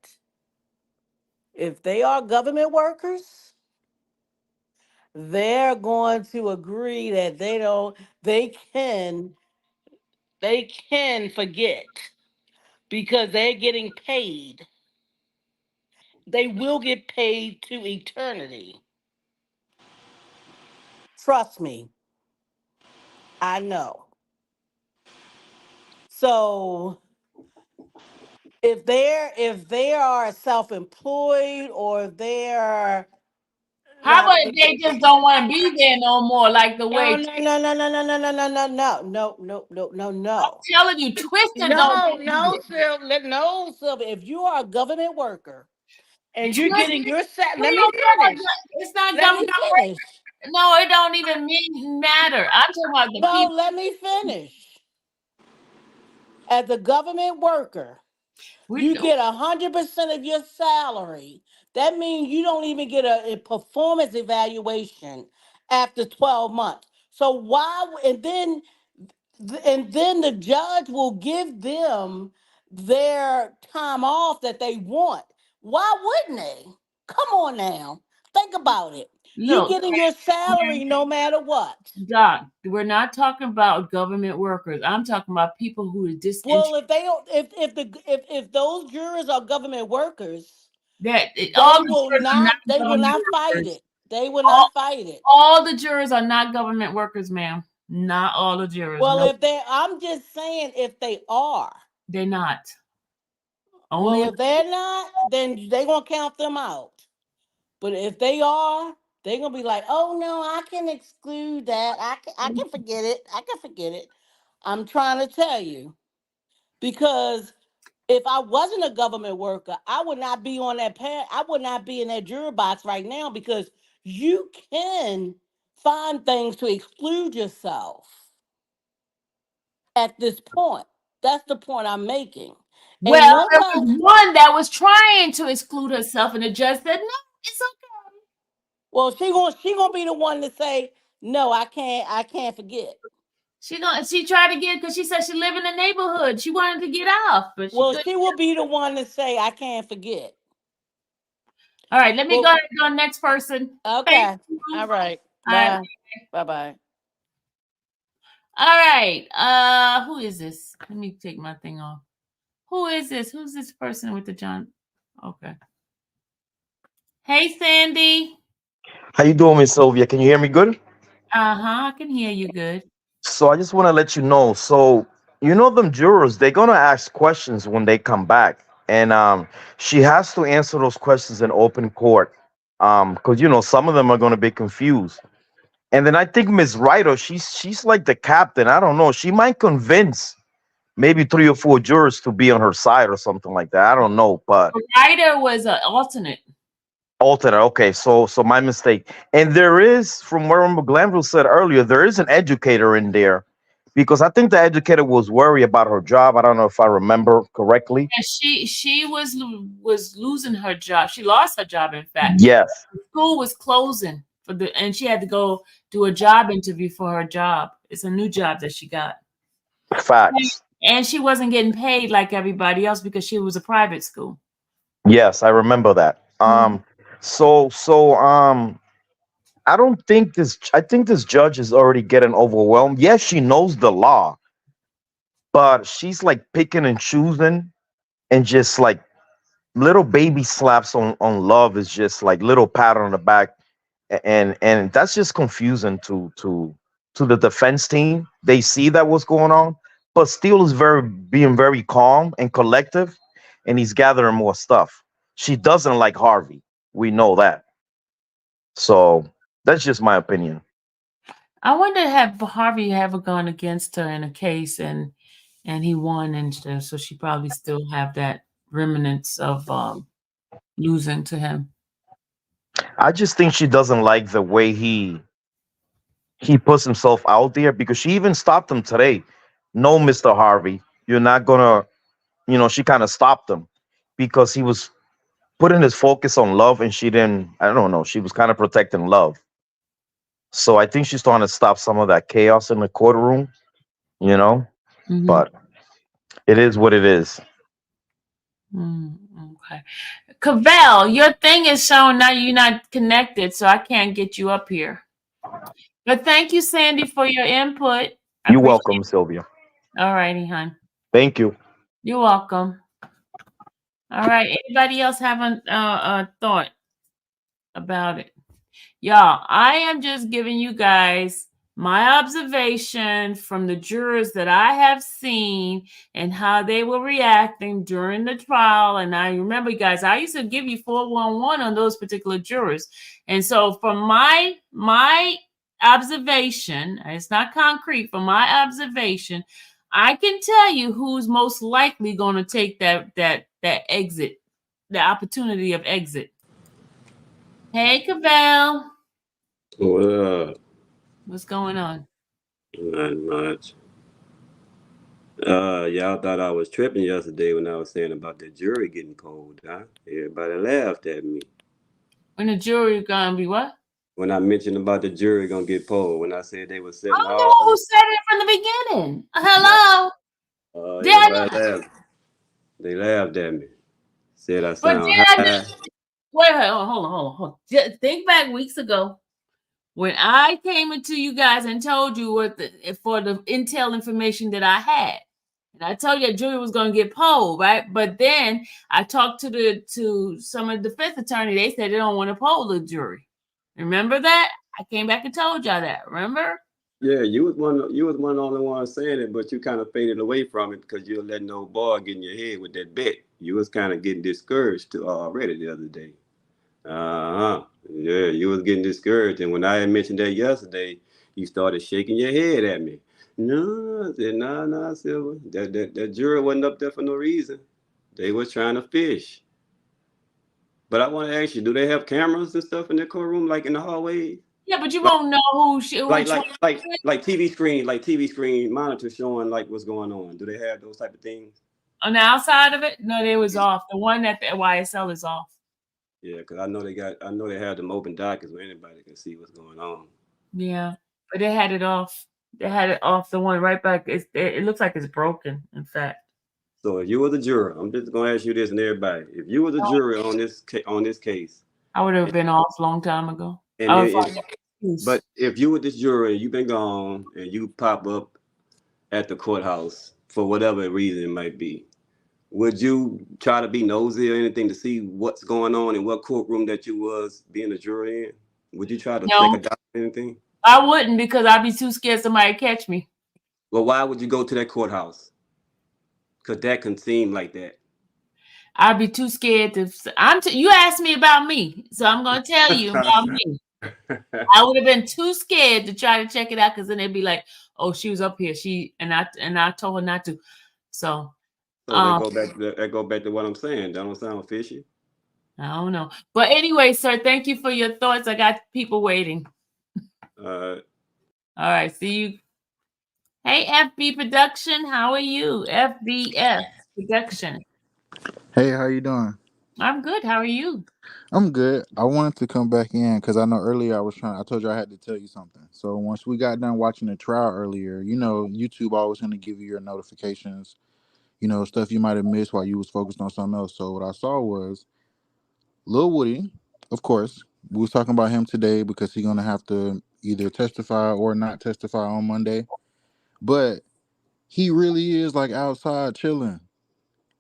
if they are government workers, they're going to agree that they can they can forget because they're getting paid. They will get paid to eternity. Trust me, I know. So if they are self-employed or they're How not about if they just don't want to be there no more, like the no way no no no no no no no no no no no no no no I'm no telling you, Twister don't no believe no it. Sylvia, no Sylvia. If you are a government worker and you're Twister, getting your we let me don't care about finish. that. It's not Let me government. finish. No, it don't even mean matter. I'm talking about the No, people. let me finish. As a government worker, We you get 100% of your salary. That means you don't even get a performance evaluation after 12 months. So why and then the judge will give them their time off that they want. Why wouldn't they? Come on now. Think about it. You look, getting your salary no matter what. Doc. We're not talking about government workers. I'm talking about people who are Well, disinterested. if they don't, if those jurors are government workers, All they the will jurors are not not they will government not fight workers. it. They will All, not fight it. all the jurors are not government workers, ma'am. Not all the jurors. Well, No, if they I'm just saying if they are. they're not. Well, Only if they're not, then they gonna count them out. But if they are, they're gonna be like, oh no, I can exclude that. I can forget it. I can forget it. I'm trying to tell you. Because if I wasn't a government worker, I would not be on that I would not be in that jury box right now because you can find things to exclude yourself at this point. That's the point I'm making. And well, there nobody, was one that was trying to exclude herself, and the judge said, "No, it's okay." well, she gonna be the one to say, no, I can't forget. She tried to get because she said she lived in the neighborhood. She wanted to get off, but she Well, couldn't. she will be the one to say, I can't forget. All right, let me go Well, ahead and go next person. Thank okay. you. All right. All right. Bye. Bye-bye. All right. Who is this? Let me take my thing off. Who is this? Who's this person with the John? Okay. Hey, Sandy. How you doing, Miss Sylvia? Can you hear me good? I can hear you good. So I just want to let you know. So you know them jurors, they're gonna ask questions when they come back, and she has to answer those questions in open court. Because you know some of them are gonna be confused. And then I think Miss Ryder, she's like the captain. I don't know. She might convince maybe three or four jurors to be on her side or something like that. I don't know, but The writer was an alternate. alternate. Okay, so my mistake. And there is, from where Glanville said earlier, there is an educator in there, because I think the educator was worried about her job. I don't know if I remember correctly. And she was losing her job. She lost her job, in fact. Yes, The school was closing and she had to go do a job interview for her job. It's a new job that she got. facts. And she wasn't getting paid like everybody else because she was a private school. Yes, I remember that. Mhm. So I don't think this. I think this judge is already getting overwhelmed. Yes, she knows the law, but she's like picking and choosing, and just like little baby slaps on love is just like little pat on the back, and that's just confusing to the defense team. They see that what's going on, but Steele is very being very calm and collective, and he's gathering more stuff. She doesn't like Harvey. We know that. So that's just my opinion. I wonder have Harvey ever gone against her in a case and he won, and so she probably still have that remnants of losing to him. I just think she doesn't like the way he puts himself out there, because she even stopped him today. No, Mr. Harvey, you're not gonna. She kind of stopped him because he was putting his focus on love, and she didn't. I don't know. She was kind of protecting love. So I think she's trying to stop some of that chaos in the courtroom. You know, Mm-hmm. but it is what it is. Mm, okay. Cavell, your thing is showing now you're not connected, so I can't get you up here. But thank you, Sandy, for your input. I You're appreciate welcome, Sylvia. it. All righty, hon. Thank you. You're welcome. All right. Anybody else have a thought about it? Y'all, I am just giving you guys my observation from the jurors that I have seen and how they were reacting during the trial. And I remember, guys, I used to give you 411 on those particular jurors. And so from my observation, it's not concrete, from my observation, I can tell you who's most likely going to take that exit, the opportunity of exit. Hey, Cavell. What up? What's going on? Not much. Y'all thought I was tripping yesterday when I was saying about the jury getting polled, huh? Everybody laughed at me. When the jury gonna be what? When I mentioned about the jury gonna get polled, when I said they were setting I'm the all one who the said it from the beginning. Hello. Did I everybody not? laughed. They laughed at me. Said I But sound did I high. just wait, hold on. Just think back weeks ago when I came into you guys and told you what for the intel information that I had. And I told you that jury was going to get polled, right? But then I talked to some of the defense attorney. They said they don't want to poll the jury. Remember that? I came back and told y'all that. Remember? Yeah, you was one. You was one of the only one saying it, but you kind of faded away from it because you were letting old boy get in your head with that bet. You was kind of getting discouraged already the other day. Uh-huh. Yeah, you was getting discouraged. And when I had mentioned that yesterday, you started shaking your head at me. No, I said, no, Silver. That jury wasn't up there for no reason. They was trying to fish. But I want to ask you, do they have cameras and stuff in the courtroom, like in the hallway? Yeah, but you Like won't know like which one. like like TV screen monitor showing like what's going on. Do they have those type of things? On the outside of it, no, they was off. The one at the YSL is off. Yeah, because I know they have them open dockets where anybody can see what's going on. Yeah, but they had it off. They had it off. The one right back. It looks like it's broken. In fact. So if you were the juror, I'm just gonna ask you this and everybody: if you were the jury on this case, I would have been off a long time ago. and I would it, find it an excuse. but if you were this juror and you've been gone and you pop up at the courthouse for whatever reason it might be, would you try to be nosy or anything to see what's going on in what courtroom that you was being a juror in? Would you try to check a No, document or anything? I wouldn't because I'd be too scared somebody catch me. Well, why would you go to that courthouse? Because that can seem like that. I'd be too scared to. You asked me about me, so I'm going to tell you about me. I would have been too scared to try to check it out because then they'd be like, "Oh, she was up here." I told her not to. So, So that go back to what I'm saying. That don't sound fishy. I don't know. But anyway, sir, thank you for your thoughts. I got people waiting. Uh, All right, see you. Hey, FB Production, how are you? FBF Production. Hey, how you doing? I'm good. How are you? I'm good. I wanted to come back in because I know earlier I told you I had to tell you something. So once we got done watching the trial earlier, YouTube always going to give you your notifications, stuff you might have missed while you was focused on something else. So what I saw was Lil Woody, of course. We was talking about him today because he's going to have to either testify or not testify on Monday. But he really is like outside chilling.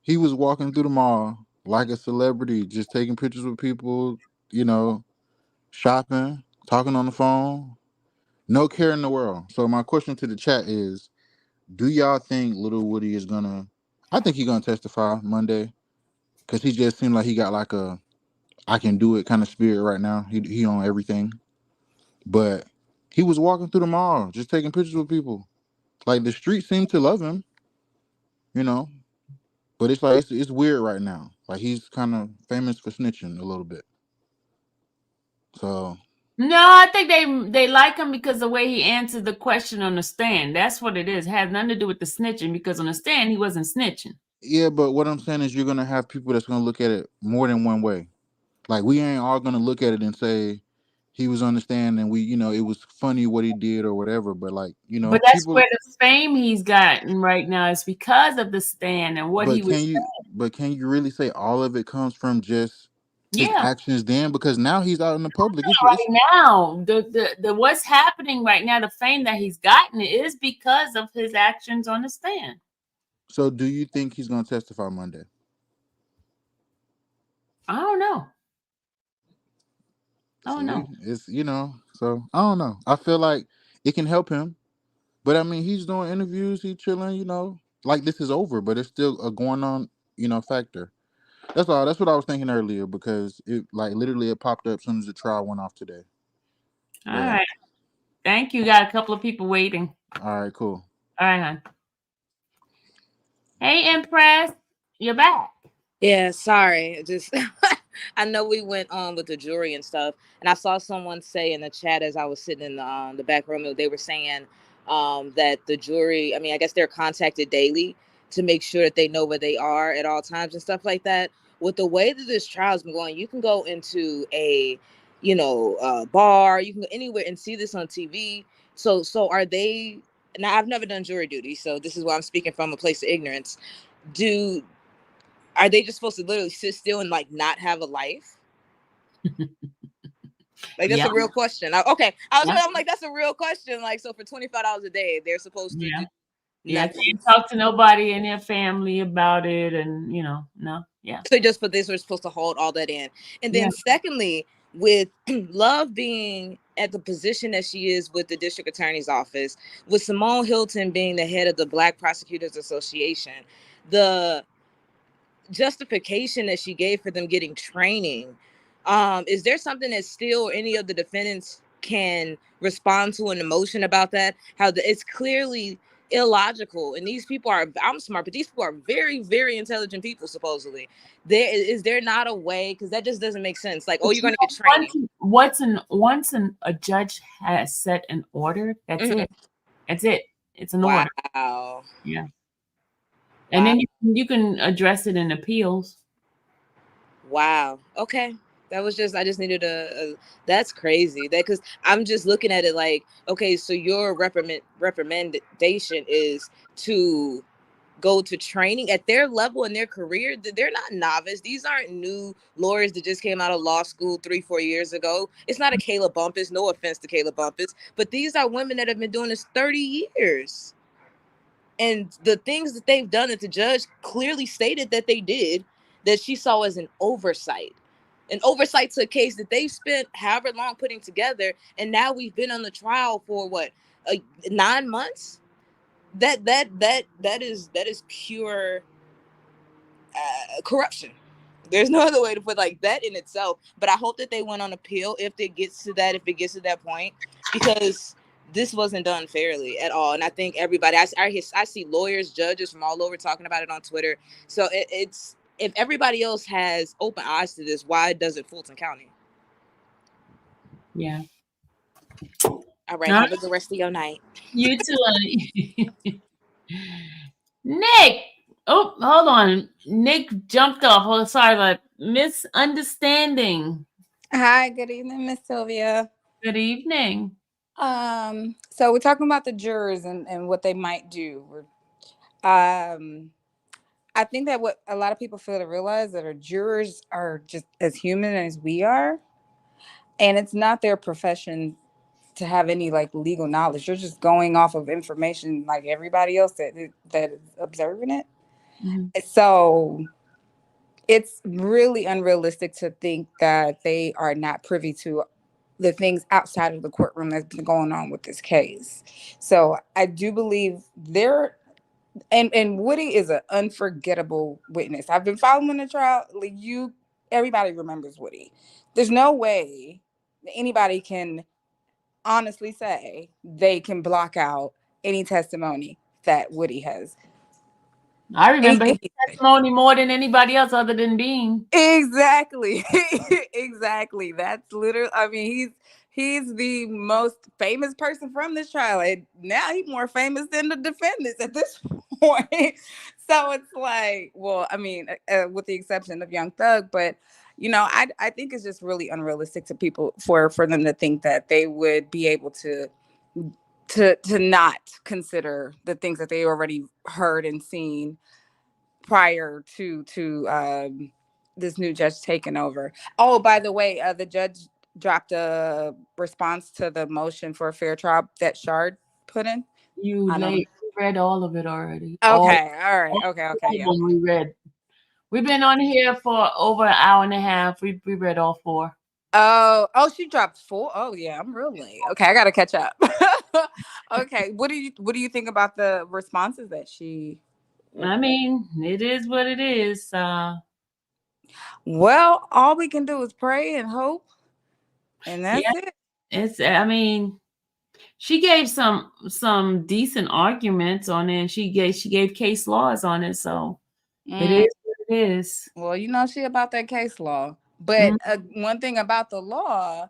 He was walking through the mall like a celebrity, just taking pictures with people, you know, shopping, talking on the phone, no care in the world. So my question to the chat is, do y'all think Little Woody is gonna? I think he's gonna testify Monday because he just seemed like he got like a I can do it kind of spirit right now. He on everything, but he was walking through the mall, just taking pictures with people. Like the street seemed to love him, you know. But it's like it's weird right now. Like he's kind of famous for snitching a little bit. So No, I think they like him because the way he answered the question on the stand. That's what it is. It has nothing to do with the snitching because on the stand he wasn't snitching. yeah, but what I'm saying is you're gonna have people that's gonna look at it more than one way. Like we ain't all gonna look at it and say he was on the stand and it was funny what he did or whatever. But like, But that's people. where the fame he's gotten right now is because of the stand and what he But was can you? saying. but can you really say all of it comes from just his Yeah. actions then? Because now he's out in the public. Right now, the what's happening right now, the fame that he's gotten is because of his actions on the stand. So do you think he's going to testify Monday? I don't know. See, it's, so I don't know. I feel like it can help him, but I mean, he's doing interviews, he's chilling, like this is over, but it's still a going on, factor. That's all. That's what I was thinking earlier because it, like, literally it popped up as soon as the trial went off today. All But right. Thank you. Got a couple of people waiting. all right, cool. All right, hon. Hey, Empress, you're back. Yeah, sorry. Just I know we went on with the jury and stuff, and I saw someone say in the chat as I was sitting in the back room, they were saying that the jury, I mean, I guess they're contacted daily to make sure that they know where they are at all times and stuff like that. With the way that this trial's been going, you can go into a, bar, you can go anywhere and see this on TV. So are they? Now, I've never done jury duty, so this is why I'm speaking from a place of ignorance. Are they just supposed to literally sit still and like not have a life? Like, that's Yeah. a real question. I'm like, that's a real question. Like, so for $25 a day, they're supposed to do Yeah, nothing. can't talk to nobody in their family about it, and no, yeah. So just for this, we're supposed to hold all that in. And then secondly, with Love being at the position that she is with the district attorney's office, with Simone Hilton being the head of the Black Prosecutors Association, the justification that she gave for them getting training, is there something that Steele or any of the defendants can respond to an emotion about that? It's clearly illogical, and these people are, I'm smart, but these people are very, very intelligent people, supposedly. Is there not a way, because that just doesn't make sense, like, But you're going to get training. Once a judge has set an order, that's it. That's it. It's an order. Wow. Yeah. And then you can address it in appeals. Wow. Okay. I just needed that's crazy. Because I'm just looking at it like, okay, so your recommendation is to go to training at their level in their career. They're not novice. These aren't new lawyers that just came out of law school 3-4 years ago. It's not a Kayla Bumpus. No offense to Kayla Bumpus, but these are women that have been doing this 30 years. And the things that they've done that the judge clearly stated that they did, that she saw as an oversight to a case that they've spent however long putting together. And now we've been on the trial for 9 months. That is pure corruption. There's no other way to put like that in itself. But I hope that they went on appeal if it gets to that point, because this wasn't done fairly at all. And I think everybody, I see lawyers, judges from all over talking about it on Twitter. So it's, if everybody else has open eyes to this, why doesn't Fulton County? Yeah. All right. Have a good rest of your night. You too, honey. Nick. Oh, hold on. Nick jumped off. Oh, sorry, like misunderstanding. Hi, good evening, Miss Sylvia. Good evening. So we're talking about the jurors and what they might do. I think that what a lot of people fail to realize that our jurors are just as human as we are, and it's not their profession to have any like legal knowledge. You're just going off of information like everybody else that is observing it. Mm-hmm. So it's really unrealistic to think that they are not privy to the things outside of the courtroom that's been going on with this case. So I do believe and Woody is an unforgettable witness. I've been following the trial. Everybody remembers Woody. There's no way that anybody can honestly say they can block out any testimony that Woody has. I remember his testimony more than anybody else other than Dean. Exactly. Exactly. That's literally, I mean, he's the most famous person from this trial. And now he's more famous than the defendants at this point. So it's like, well, I mean, with the exception of Young Thug, but I think it's just really unrealistic to people for them to think that they would be able to not consider the things that they already heard and seen prior to this new judge taking over. Oh, by the way, the judge dropped a response to the motion for a fair trial that Shard put in. You I don't. read all of it already. Okay, all right, All okay, yeah. we read. We've been on here for over an hour and a half. We read all 4. Oh, she dropped 4. Oh yeah, I'm real late. Okay, I gotta catch up. Okay, what do you think about the responses that she? I mean, it is what it is. Well, all we can do is pray and hope, and that's Yeah, it. it's. I mean, she gave some decent arguments on it. And she gave case laws on it. So it Mm, is what it is. well, you know she about that case law. Mhm. But one thing about the law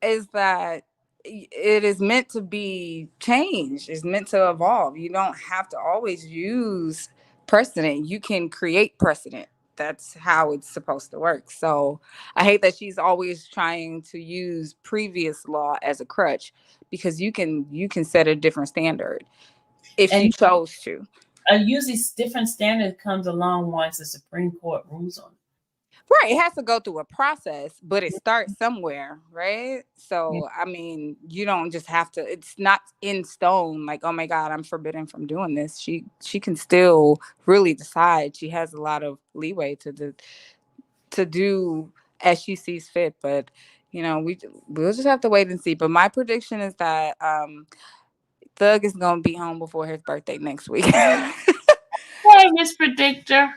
is that it is meant to be changed. It's meant to evolve. You don't have to always use precedent. You can create precedent. That's how it's supposed to work. So I hate that she's always trying to use previous law as a crutch, because you can set a different standard if she And chose to. usually different standard comes along once the Supreme Court rules on it. Right, it has to go through a process, but it starts somewhere, right? Yeah. So, I mean, you don't just have to. It's not in stone. Like, oh my God, I'm forbidden from doing this. She can still really decide. She has a lot of leeway to do as she sees fit. But we'll just have to wait and see. But my prediction is that Thug is gonna be home before his birthday next week. Hey, Miss Predictor.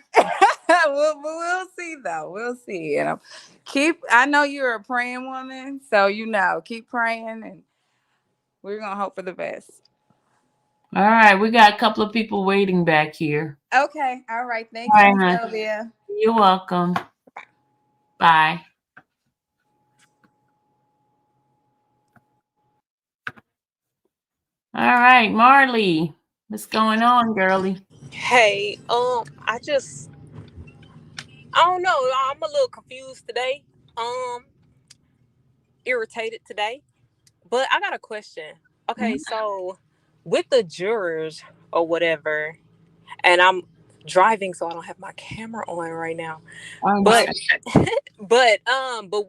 We'll see though. We'll see. I know you're a praying woman, so keep praying, and we're gonna hope for the best. All right, we got a couple of people waiting back here. Okay. All right. Thank All you, right, Miss hon. Sylvia. You're welcome. Bye. All right, Marley. What's going on, girlie? Hey, I don't know. I'm a little confused today. Um, Irritated today. But I got a question. Okay, Mhm. so with the jurors or whatever, and I'm driving, so I don't have my camera on right now. I But understand. but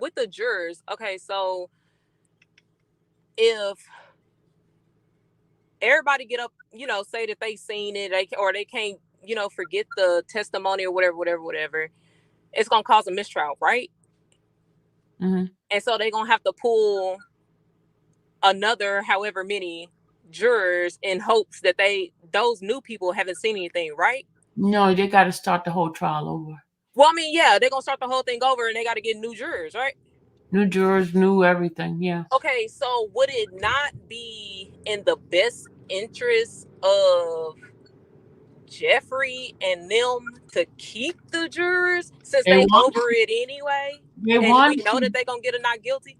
with the jurors, okay, so if everybody get up, say that they seen it, or they can't, forget the testimony or whatever, it's gonna cause a mistrial, right? Mhm. And so they're gonna have to pull another however many jurors in hopes that those new people haven't seen anything, right? No, they got to start the whole trial over. Well, I mean, yeah, they're gonna start the whole thing over and they gotta get new jurors, right? New jurors, new everything. Yeah. Okay, so would it not be in the best interest of Jeffrey and them to keep the jurors since They they want over it anyway, they and we want know that they're gonna get a not guilty?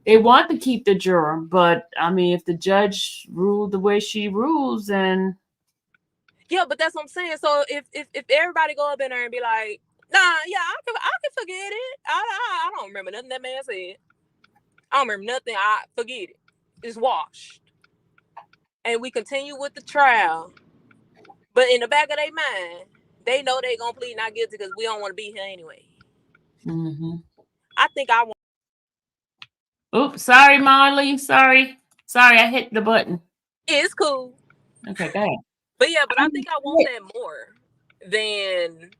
they want to keep the juror, but I mean, if the judge ruled the way she rules, then Yeah, but that's what I'm saying. So if everybody go up in there and be like, nah, yeah, I can forget it. I don't remember nothing that man said. I don't remember nothing. I forget it. It's washed. And we continue with the trial. But in the back of their mind, they know they gonna plead not guilty because we don't want to be here anyway. Mhm. I think I want. Oops, sorry, Marley. Sorry, I hit the button. It's cool. Okay, go ahead. But yeah, but I think I want that more than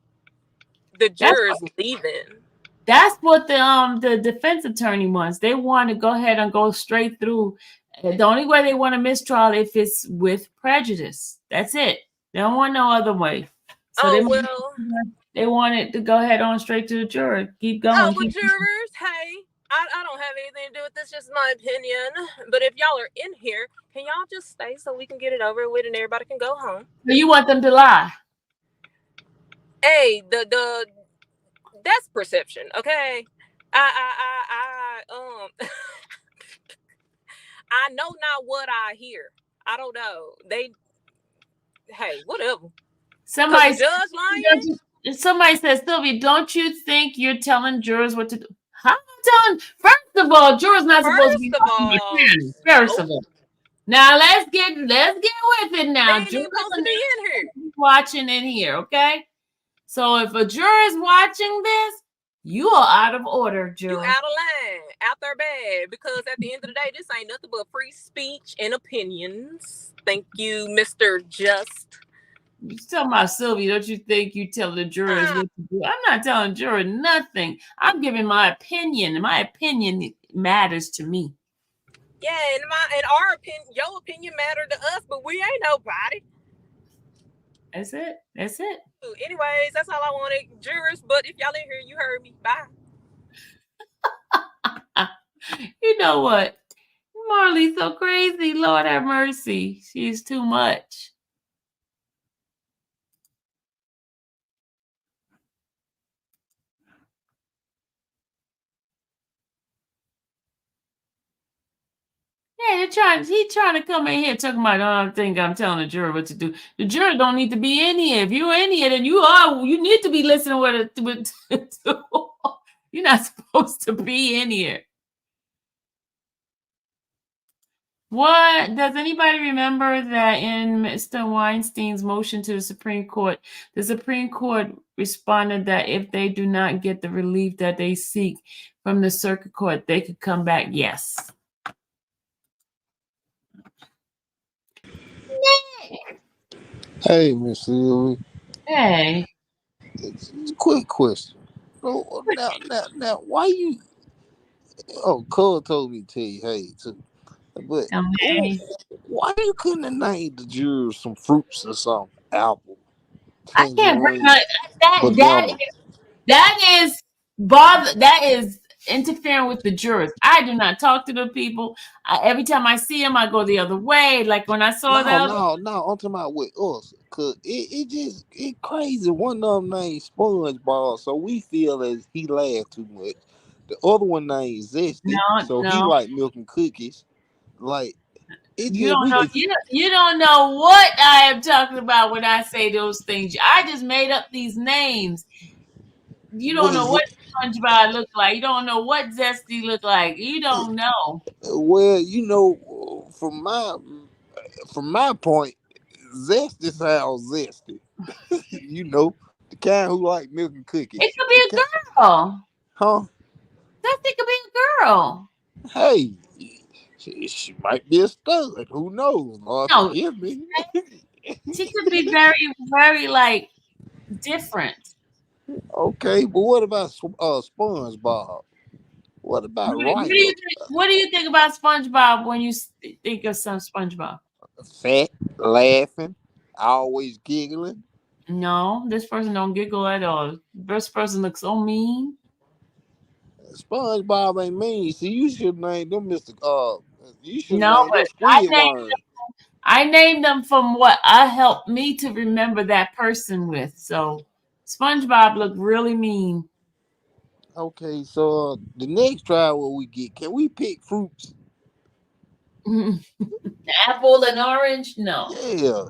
the That's jurors leaving. That's what the defense attorney wants. They want to go ahead and go straight through. The only way they want a mistrial if it's with prejudice. That's it. They don't want no other way. So Oh well. they want it to go ahead on straight to the jury. Keep Oh going. well, Keep jurors. Hey, I don't have anything to do with this. Just my opinion. But if y'all are in here, can y'all just stay so we can get it over with and everybody can go home? You want them to lie. Hey, the that's perception, okay? I know not what I hear. I don't know. Hey, whatever. Somebody, the judge lying? Somebody says, Sylvia, don't you think you're telling jurors what to do? How am I telling? First of all, jurors not supposed to be First of watching my all, channel. First of all. Now let's get with it they now. ain't Jurors even supposed are to be not in here. watching in here, okay? So if a juror is watching this, you are out of order, juror. You out of line, out there bad. Because at the end of the day, this ain't nothing but free speech and opinions. Thank you, Mr. Just. You talking about Sylvia? Don't you think you tell the jurors what to do? I'm not telling juror nothing. I'm giving my opinion, and my opinion matters to me. Yeah, and our opinion, your opinion matter to us, but we ain't nobody. That's it. That's it. Anyways, that's all I wanted, jurors. But if y'all in here, you heard me. Bye. You know what? Marley's so crazy. Lord have mercy. She's too much. Yeah, he's trying to come in here talking about, oh, I think I'm telling the juror what to do. The juror don't need to be in here. If you're in here, then you need to be listening with you're not supposed to be in here. What does anybody remember that in Mr. Weinstein's motion to the Supreme Court responded that if they do not get the relief that they seek from the circuit court, they could come back? Yes. Hey, Miss Sylvia. Hey. It's a quick question. So, now, why you? Oh, Cole told me to tell you, hey, too. But Hey. why you couldn't have named the jurors some fruits or something? Apple, I can't bring tangerine, banana. that is interfering with the jurors. I do not talk to the people. Every time I see them, I go the other way. Like when I saw No, them. no, no. I'm talking about with us, cause it crazy. One of them named SpongeBob, so we feel as he laughed too much. The other one named Zesty, so he No. like milk and cookies. Like it You just don't we know. just You don't know what I am talking about when I say those things. I just made up these names. You don't know was what SpongeBob look like. You don't know what Zesty look like. You don't know. well, from my point, Zesty sounds zesty. The kind who like milk and It cookies. could be a girl. Huh? Zesty could be a girl. Hey, she might be a stud. Who knows? Lord No, forgive me. she could be very, very like different. Okay, but what about SpongeBob? What about Ryder? What do you think about SpongeBob when you think of some SpongeBob? Fat, laughing, always giggling. No, this person don't giggle at all. This person looks so mean. SpongeBob ain't mean. See, you should name them Mr. You should No, name but them Squidward. I named them from what I helped me to remember that person with. So SpongeBob looked really mean. Okay, so the next trial what we get, can we pick fruits? Apple and orange? No. Yeah,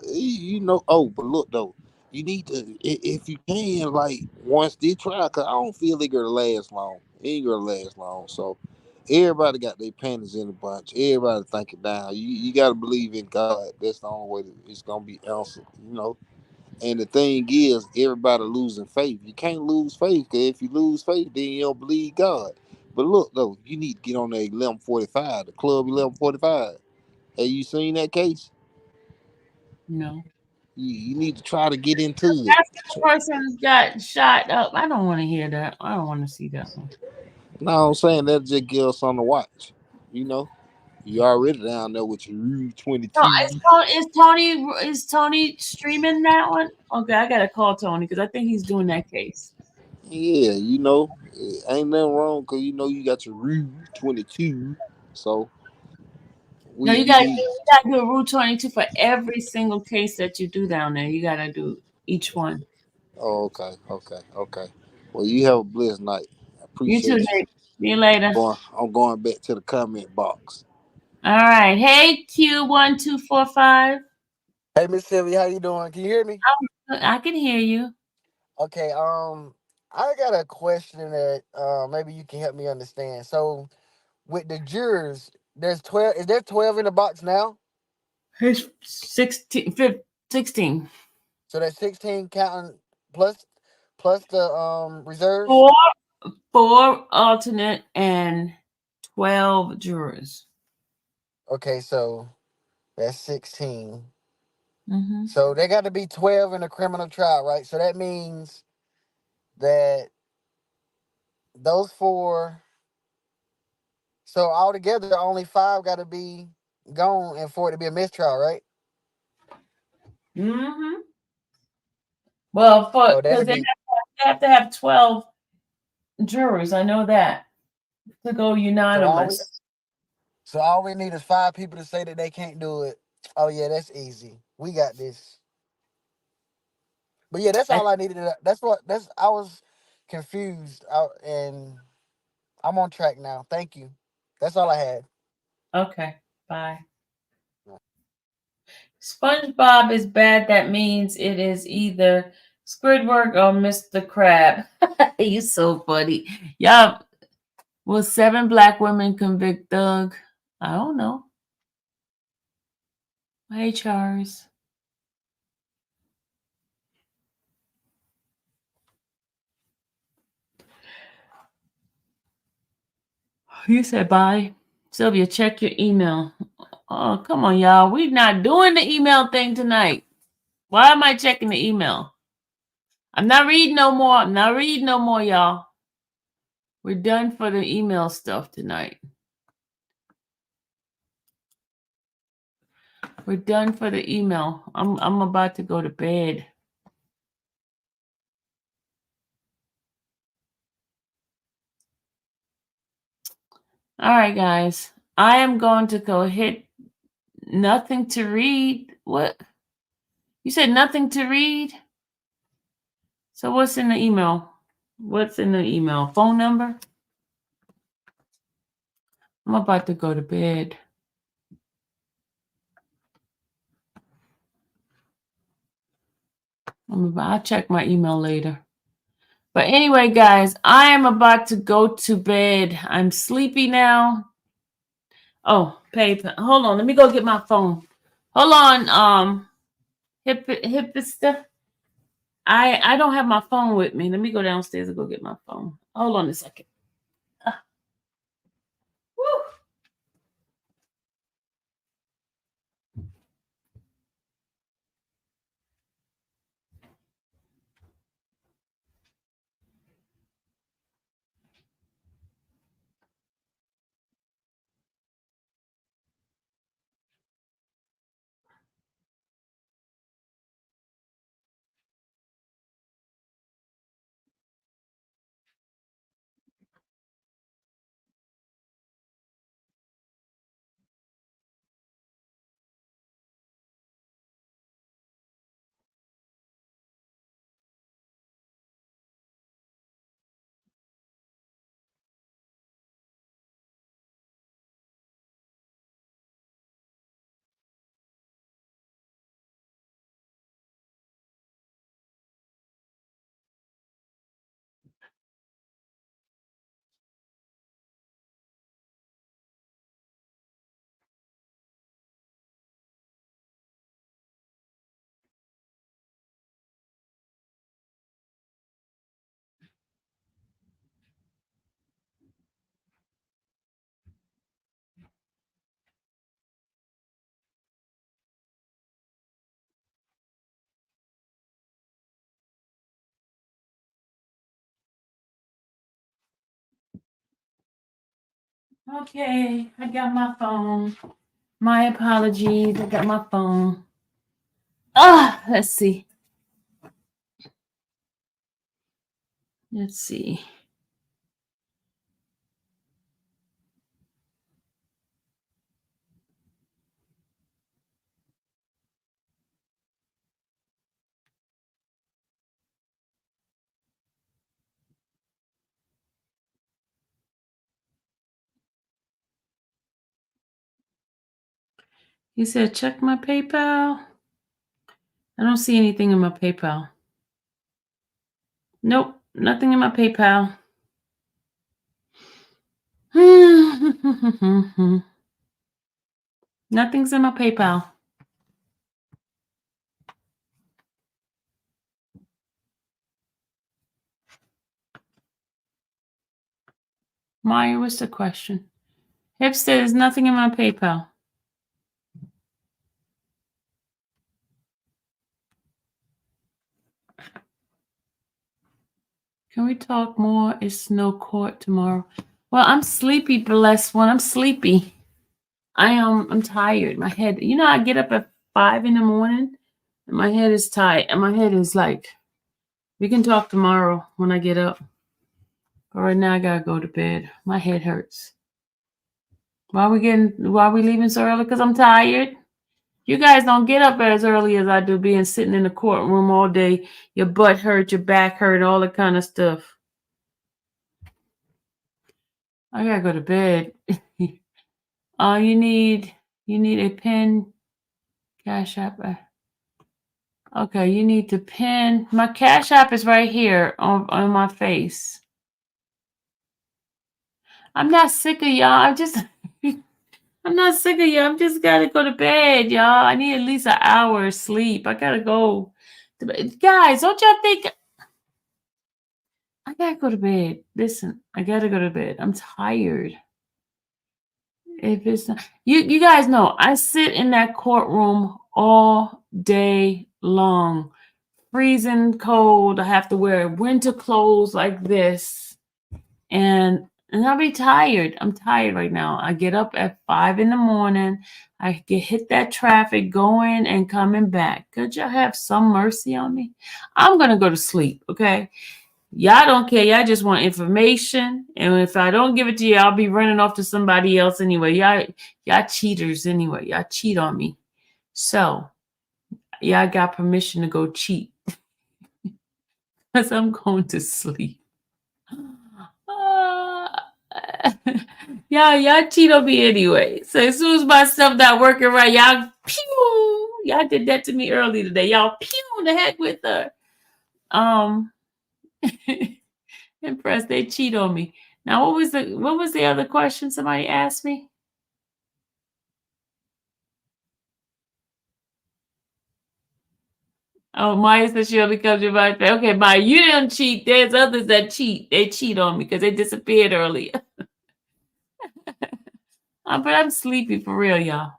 Oh, but look though, you need to if you can like once they try, cause I don't feel they gonna last long. It ain't gonna last long. So everybody got their panties in a bunch. Everybody think it down. You gotta believe in God. That's the only way that it's gonna be answered. And the thing is, everybody losing faith. You can't lose faith, cause if you lose faith, then you don't believe God. But look though, you need to get on that 1145, the club 1145. Have you seen that case? No. You need to try to get into it. That's the person got shot up. I don't want to hear that. I don't want to see that one. No, I'm saying that just give us something to watch. You know, you already down there with your Rue No, 22. is Tony streaming that one? Okay, I gotta call Tony because I think he's doing that case. Yeah, ain't nothing wrong because you got your Rue 22. So No, we need. you gotta do a Rule 22 for every single case that you do down there. You gotta do each one. Oh, okay. Well, you have a blessed night. I You too, appreciate you. Nick. See you later. I'm going back to the comment box. All right. Hey, Q1245. Hey, Miss Sylvia, how you doing? Can you hear me? I can hear you. Okay. I got a question that maybe you can help me understand. So, with the jurors, there's 12. Is there 12 in the box now? Here's 16. So that's 16 counting plus plus the reserves. Four alternate and 12 jurors. Okay, so that's 16. Mm-hmm. So they got to be 12 in a criminal trial, right? So that means that those four. So altogether, only 5 got to be gone and for it to be a mistrial, right? Mm-hmm. Well, Oh, because that'd they be have to have 12 jurors. I know that to go so unanimous. all we need is 5 people to say that they can't do it. Oh yeah, that's easy. We got this. But yeah, that's I, all I needed. That's I was confused and I'm on track now. Thank you. That's all I had. okay, bye. SpongeBob is bad. That means it is either Squidward or Mr. Crab. You so funny. Y'all, will 7 black women convict Doug? I don't know. Hey, Charles. You said bye. Sylvia, check your email. Oh, come on, y'all. We're not doing the email thing tonight. Why am I checking the email? I'm not reading no more. I'm not reading no more, y'all. We're done for the email stuff tonight. We're done for the email. I'm about to go to bed. All right, guys. I am going to go hit nothing to read. What? You said nothing to read? So what's in the email? What's in the email? Phone number? I'm about to go to bed. I'll check my email later. But anyway, guys, I am about to go to bed. I'm sleepy now. Oh, paper. Hold on. Let me go get my phone. Hold on. Hipster. I don't have my phone with me. Let me go downstairs and go get my phone. Hold on a second. Woo. Okay, I got my phone. My apologies. I got my phone. Let's see. Let's see. You said check my PayPal. I don't see anything in my PayPal. Nope, nothing in my PayPal. Nothing's in my PayPal. Maya, what's the question? Hipster, there's nothing in my PayPal. Can we talk more? It's no court tomorrow. Well, I'm sleepy, blessed one. I'm sleepy. I'm tired. My head, I get up at 5 in the morning and my head is tight. And my head is like, we can talk tomorrow when I get up. But right now I gotta go to bed. My head hurts. Why are we leaving so early? Because I'm tired. You guys don't get up as early as I do, being sitting in the courtroom all day. Your butt hurt, your back hurt, all that kind of stuff. I gotta go to bed. You need a pen, Cash App. Okay, you need to pin. My Cash App is right here on my face. I'm not sick of y'all. I'm not sick of y'all. I'm just gotta go to bed, y'all. I need at least an hour of sleep. I gotta go to bed. Guys, don't y'all think I gotta go to bed? Listen, I gotta go to bed. I'm tired. If it's not, you guys know I sit in that courtroom all day long, freezing cold. I have to wear winter clothes like this, and I'll be tired. I'm tired right now. I get up at 5 in the morning. I hit that traffic going and coming back. Could y'all have some mercy on me? I'm gonna go to sleep. Okay. Y'all don't care. Y'all just want information. And if I don't give it to you, I'll be running off to somebody else anyway. Y'all cheaters anyway. Y'all cheat on me. So y'all got permission to go cheat. Because I'm going to sleep. Y'all cheat on me anyway. So as soon as my stuff not working right, y'all pew. Y'all did that to me early today. Y'all pew the heck with her. Impressed. They cheat on me. Now, what was the other question somebody asked me? Oh, Maya said she only comes to my face. Okay, Maya, you didn't cheat. There's others that cheat. They cheat on me because they disappeared earlier. But I'm sleepy for real, y'all.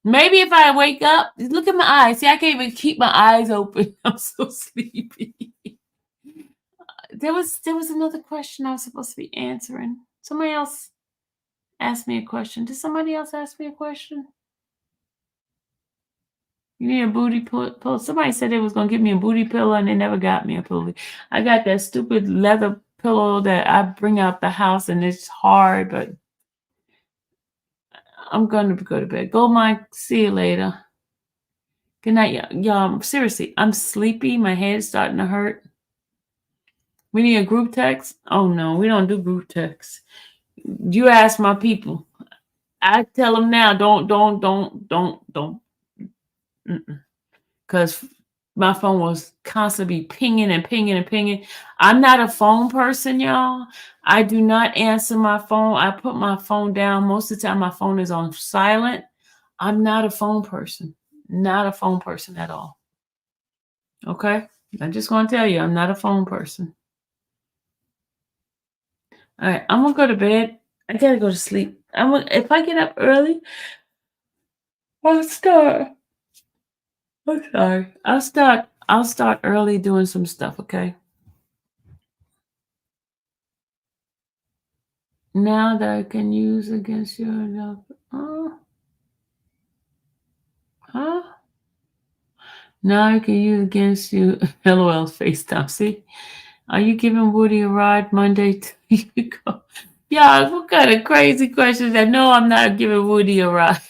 Maybe if I wake up, look at my eyes. See, I can't even keep my eyes open. I'm so sleepy. There was another question I was supposed to be answering. Somebody else asked me a question. Did somebody else ask me a question? You need a booty pillow. Somebody said they was gonna give me a booty pillow, and they never got me a pillow. I got that stupid leather pillow that I bring out the house, and it's hard, but I'm gonna go to bed. Go, Mike. See you later. Good night, y'all. Seriously, I'm sleepy. My head's starting to hurt. We need a group text. Oh no, we don't do group text. You ask my people. I tell them now. Don't. Because my phone was constantly pinging and pinging and pinging. I'm not a phone person, y'all. I do not answer my phone. I put my phone down. Most of the time, my phone is on silent. I'm not a phone person. Not a phone person at all. Okay? I'm just going to tell you, I'm not a phone person. All right, I'm going to go to bed. I got to go to sleep. If I get up early, I'll start. I'm sorry. I'll start early doing some stuff, okay? Now that I can use against your huh? Now I can use against you. LOL FaceTime. See? Are you giving Woody a ride Monday? You go. Yeah, what kind of crazy questions that no, I'm not giving Woody a ride.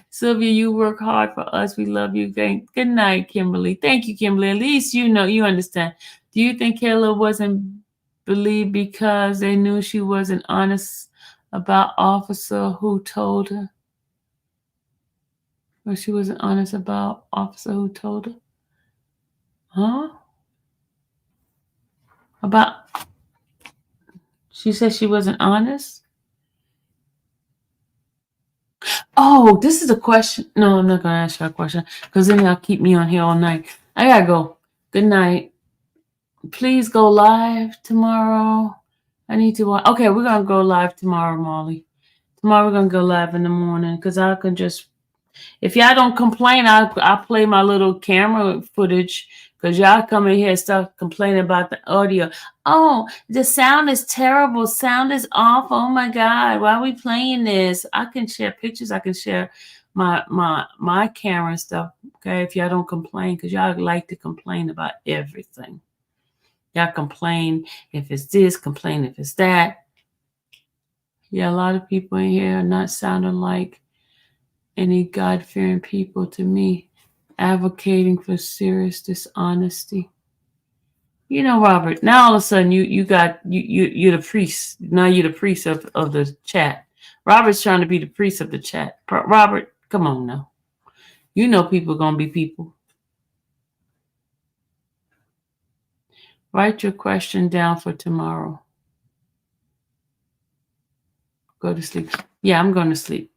Sylvia, you work hard for us. We love you. Good night, Kimberly. Thank you, Kimberly. At least you understand. Do you think Kayla wasn't believed because they knew she wasn't honest about officer who told her? Or she wasn't honest about officer who told her? Huh? About she said she wasn't honest? Oh, this is a question. No, I'm not gonna ask you a question because then y'all keep me on here all night. I gotta go. Good night. Please go live tomorrow. I need to watch. Okay, we're gonna go live tomorrow, Molly. Tomorrow we're gonna go live in the morning because I can just. If y'all don't complain, I'll play my little camera footage because y'all come in here and start complaining about the audio. Oh, the sound is terrible. Sound is off. Oh my God, why are we playing this? I can share pictures. I can share my camera and stuff. Okay, if y'all don't complain, because y'all like to complain about everything. Y'all complain if it's this, complain if it's that. Yeah, a lot of people in here are not sounding like any God-fearing people to me, advocating for serious dishonesty. You know, Robert, now all of a sudden you're the priest. Now you're the priest of the chat. Robert's trying to be the priest of the chat. Robert, come on now. You know people gonna be people. Write your question down for tomorrow. Go to sleep. Yeah, I'm going to sleep.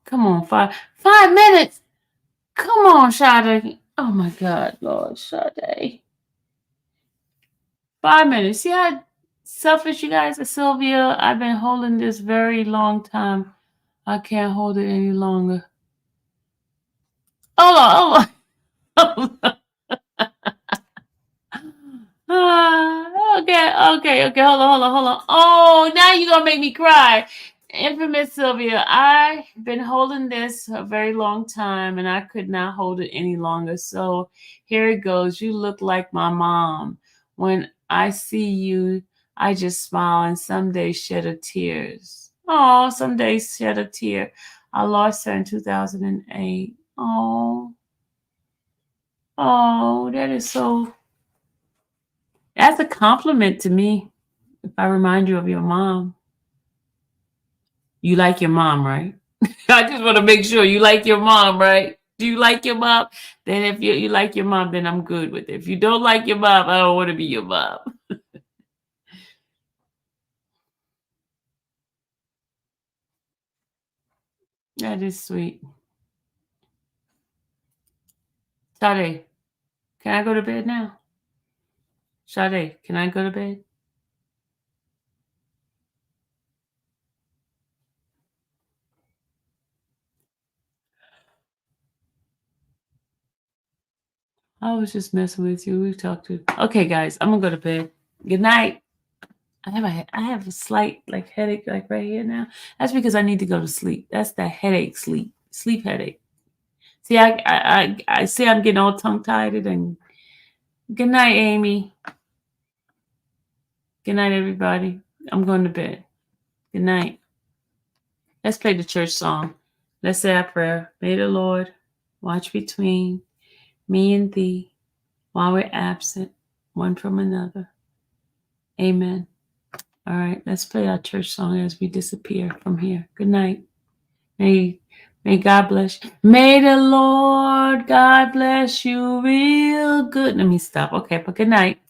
Come on, 5 minutes. Come on, Sade. Oh my God, Lord, Sade. 5 minutes. See how selfish you guys are, Sylvia? I've been holding this very long time. I can't hold it any longer. Hold on. Okay. Hold on. Oh, now you're gonna make me cry. Infamous Sylvia, I've been holding this a very long time and I could not hold it any longer. So here it goes. You look like my mom. When I see you, I just smile and some days shed a tears. Oh, some days shed a tear. I lost her in 2008. Oh, that is so. That's a compliment to me. If I remind you of your mom. You like your mom, right? I just want to make sure you like your mom, right? Do you like your mom? Then if you like your mom, then I'm good with it. If you don't like your mom, I don't want to be your mom. That is sweet. Sade, can I go to bed now? Sade, can I go to bed? I was just messing with you. We've talked to. Okay, guys, I'm gonna go to bed. Good night. I have a slight headache right here now. That's because I need to go to sleep. That's that headache sleep headache. See, I see I'm getting all tongue tied and good night, Amy. Good night, everybody. I'm going to bed. Good night. Let's play the church song. Let's say our prayer. May the Lord watch between me and thee while we're absent one from another. Amen. All right, let's play our church song as we disappear from here. Good night. May God bless you. May the Lord God bless you real good. Let me stop. Okay, but good night.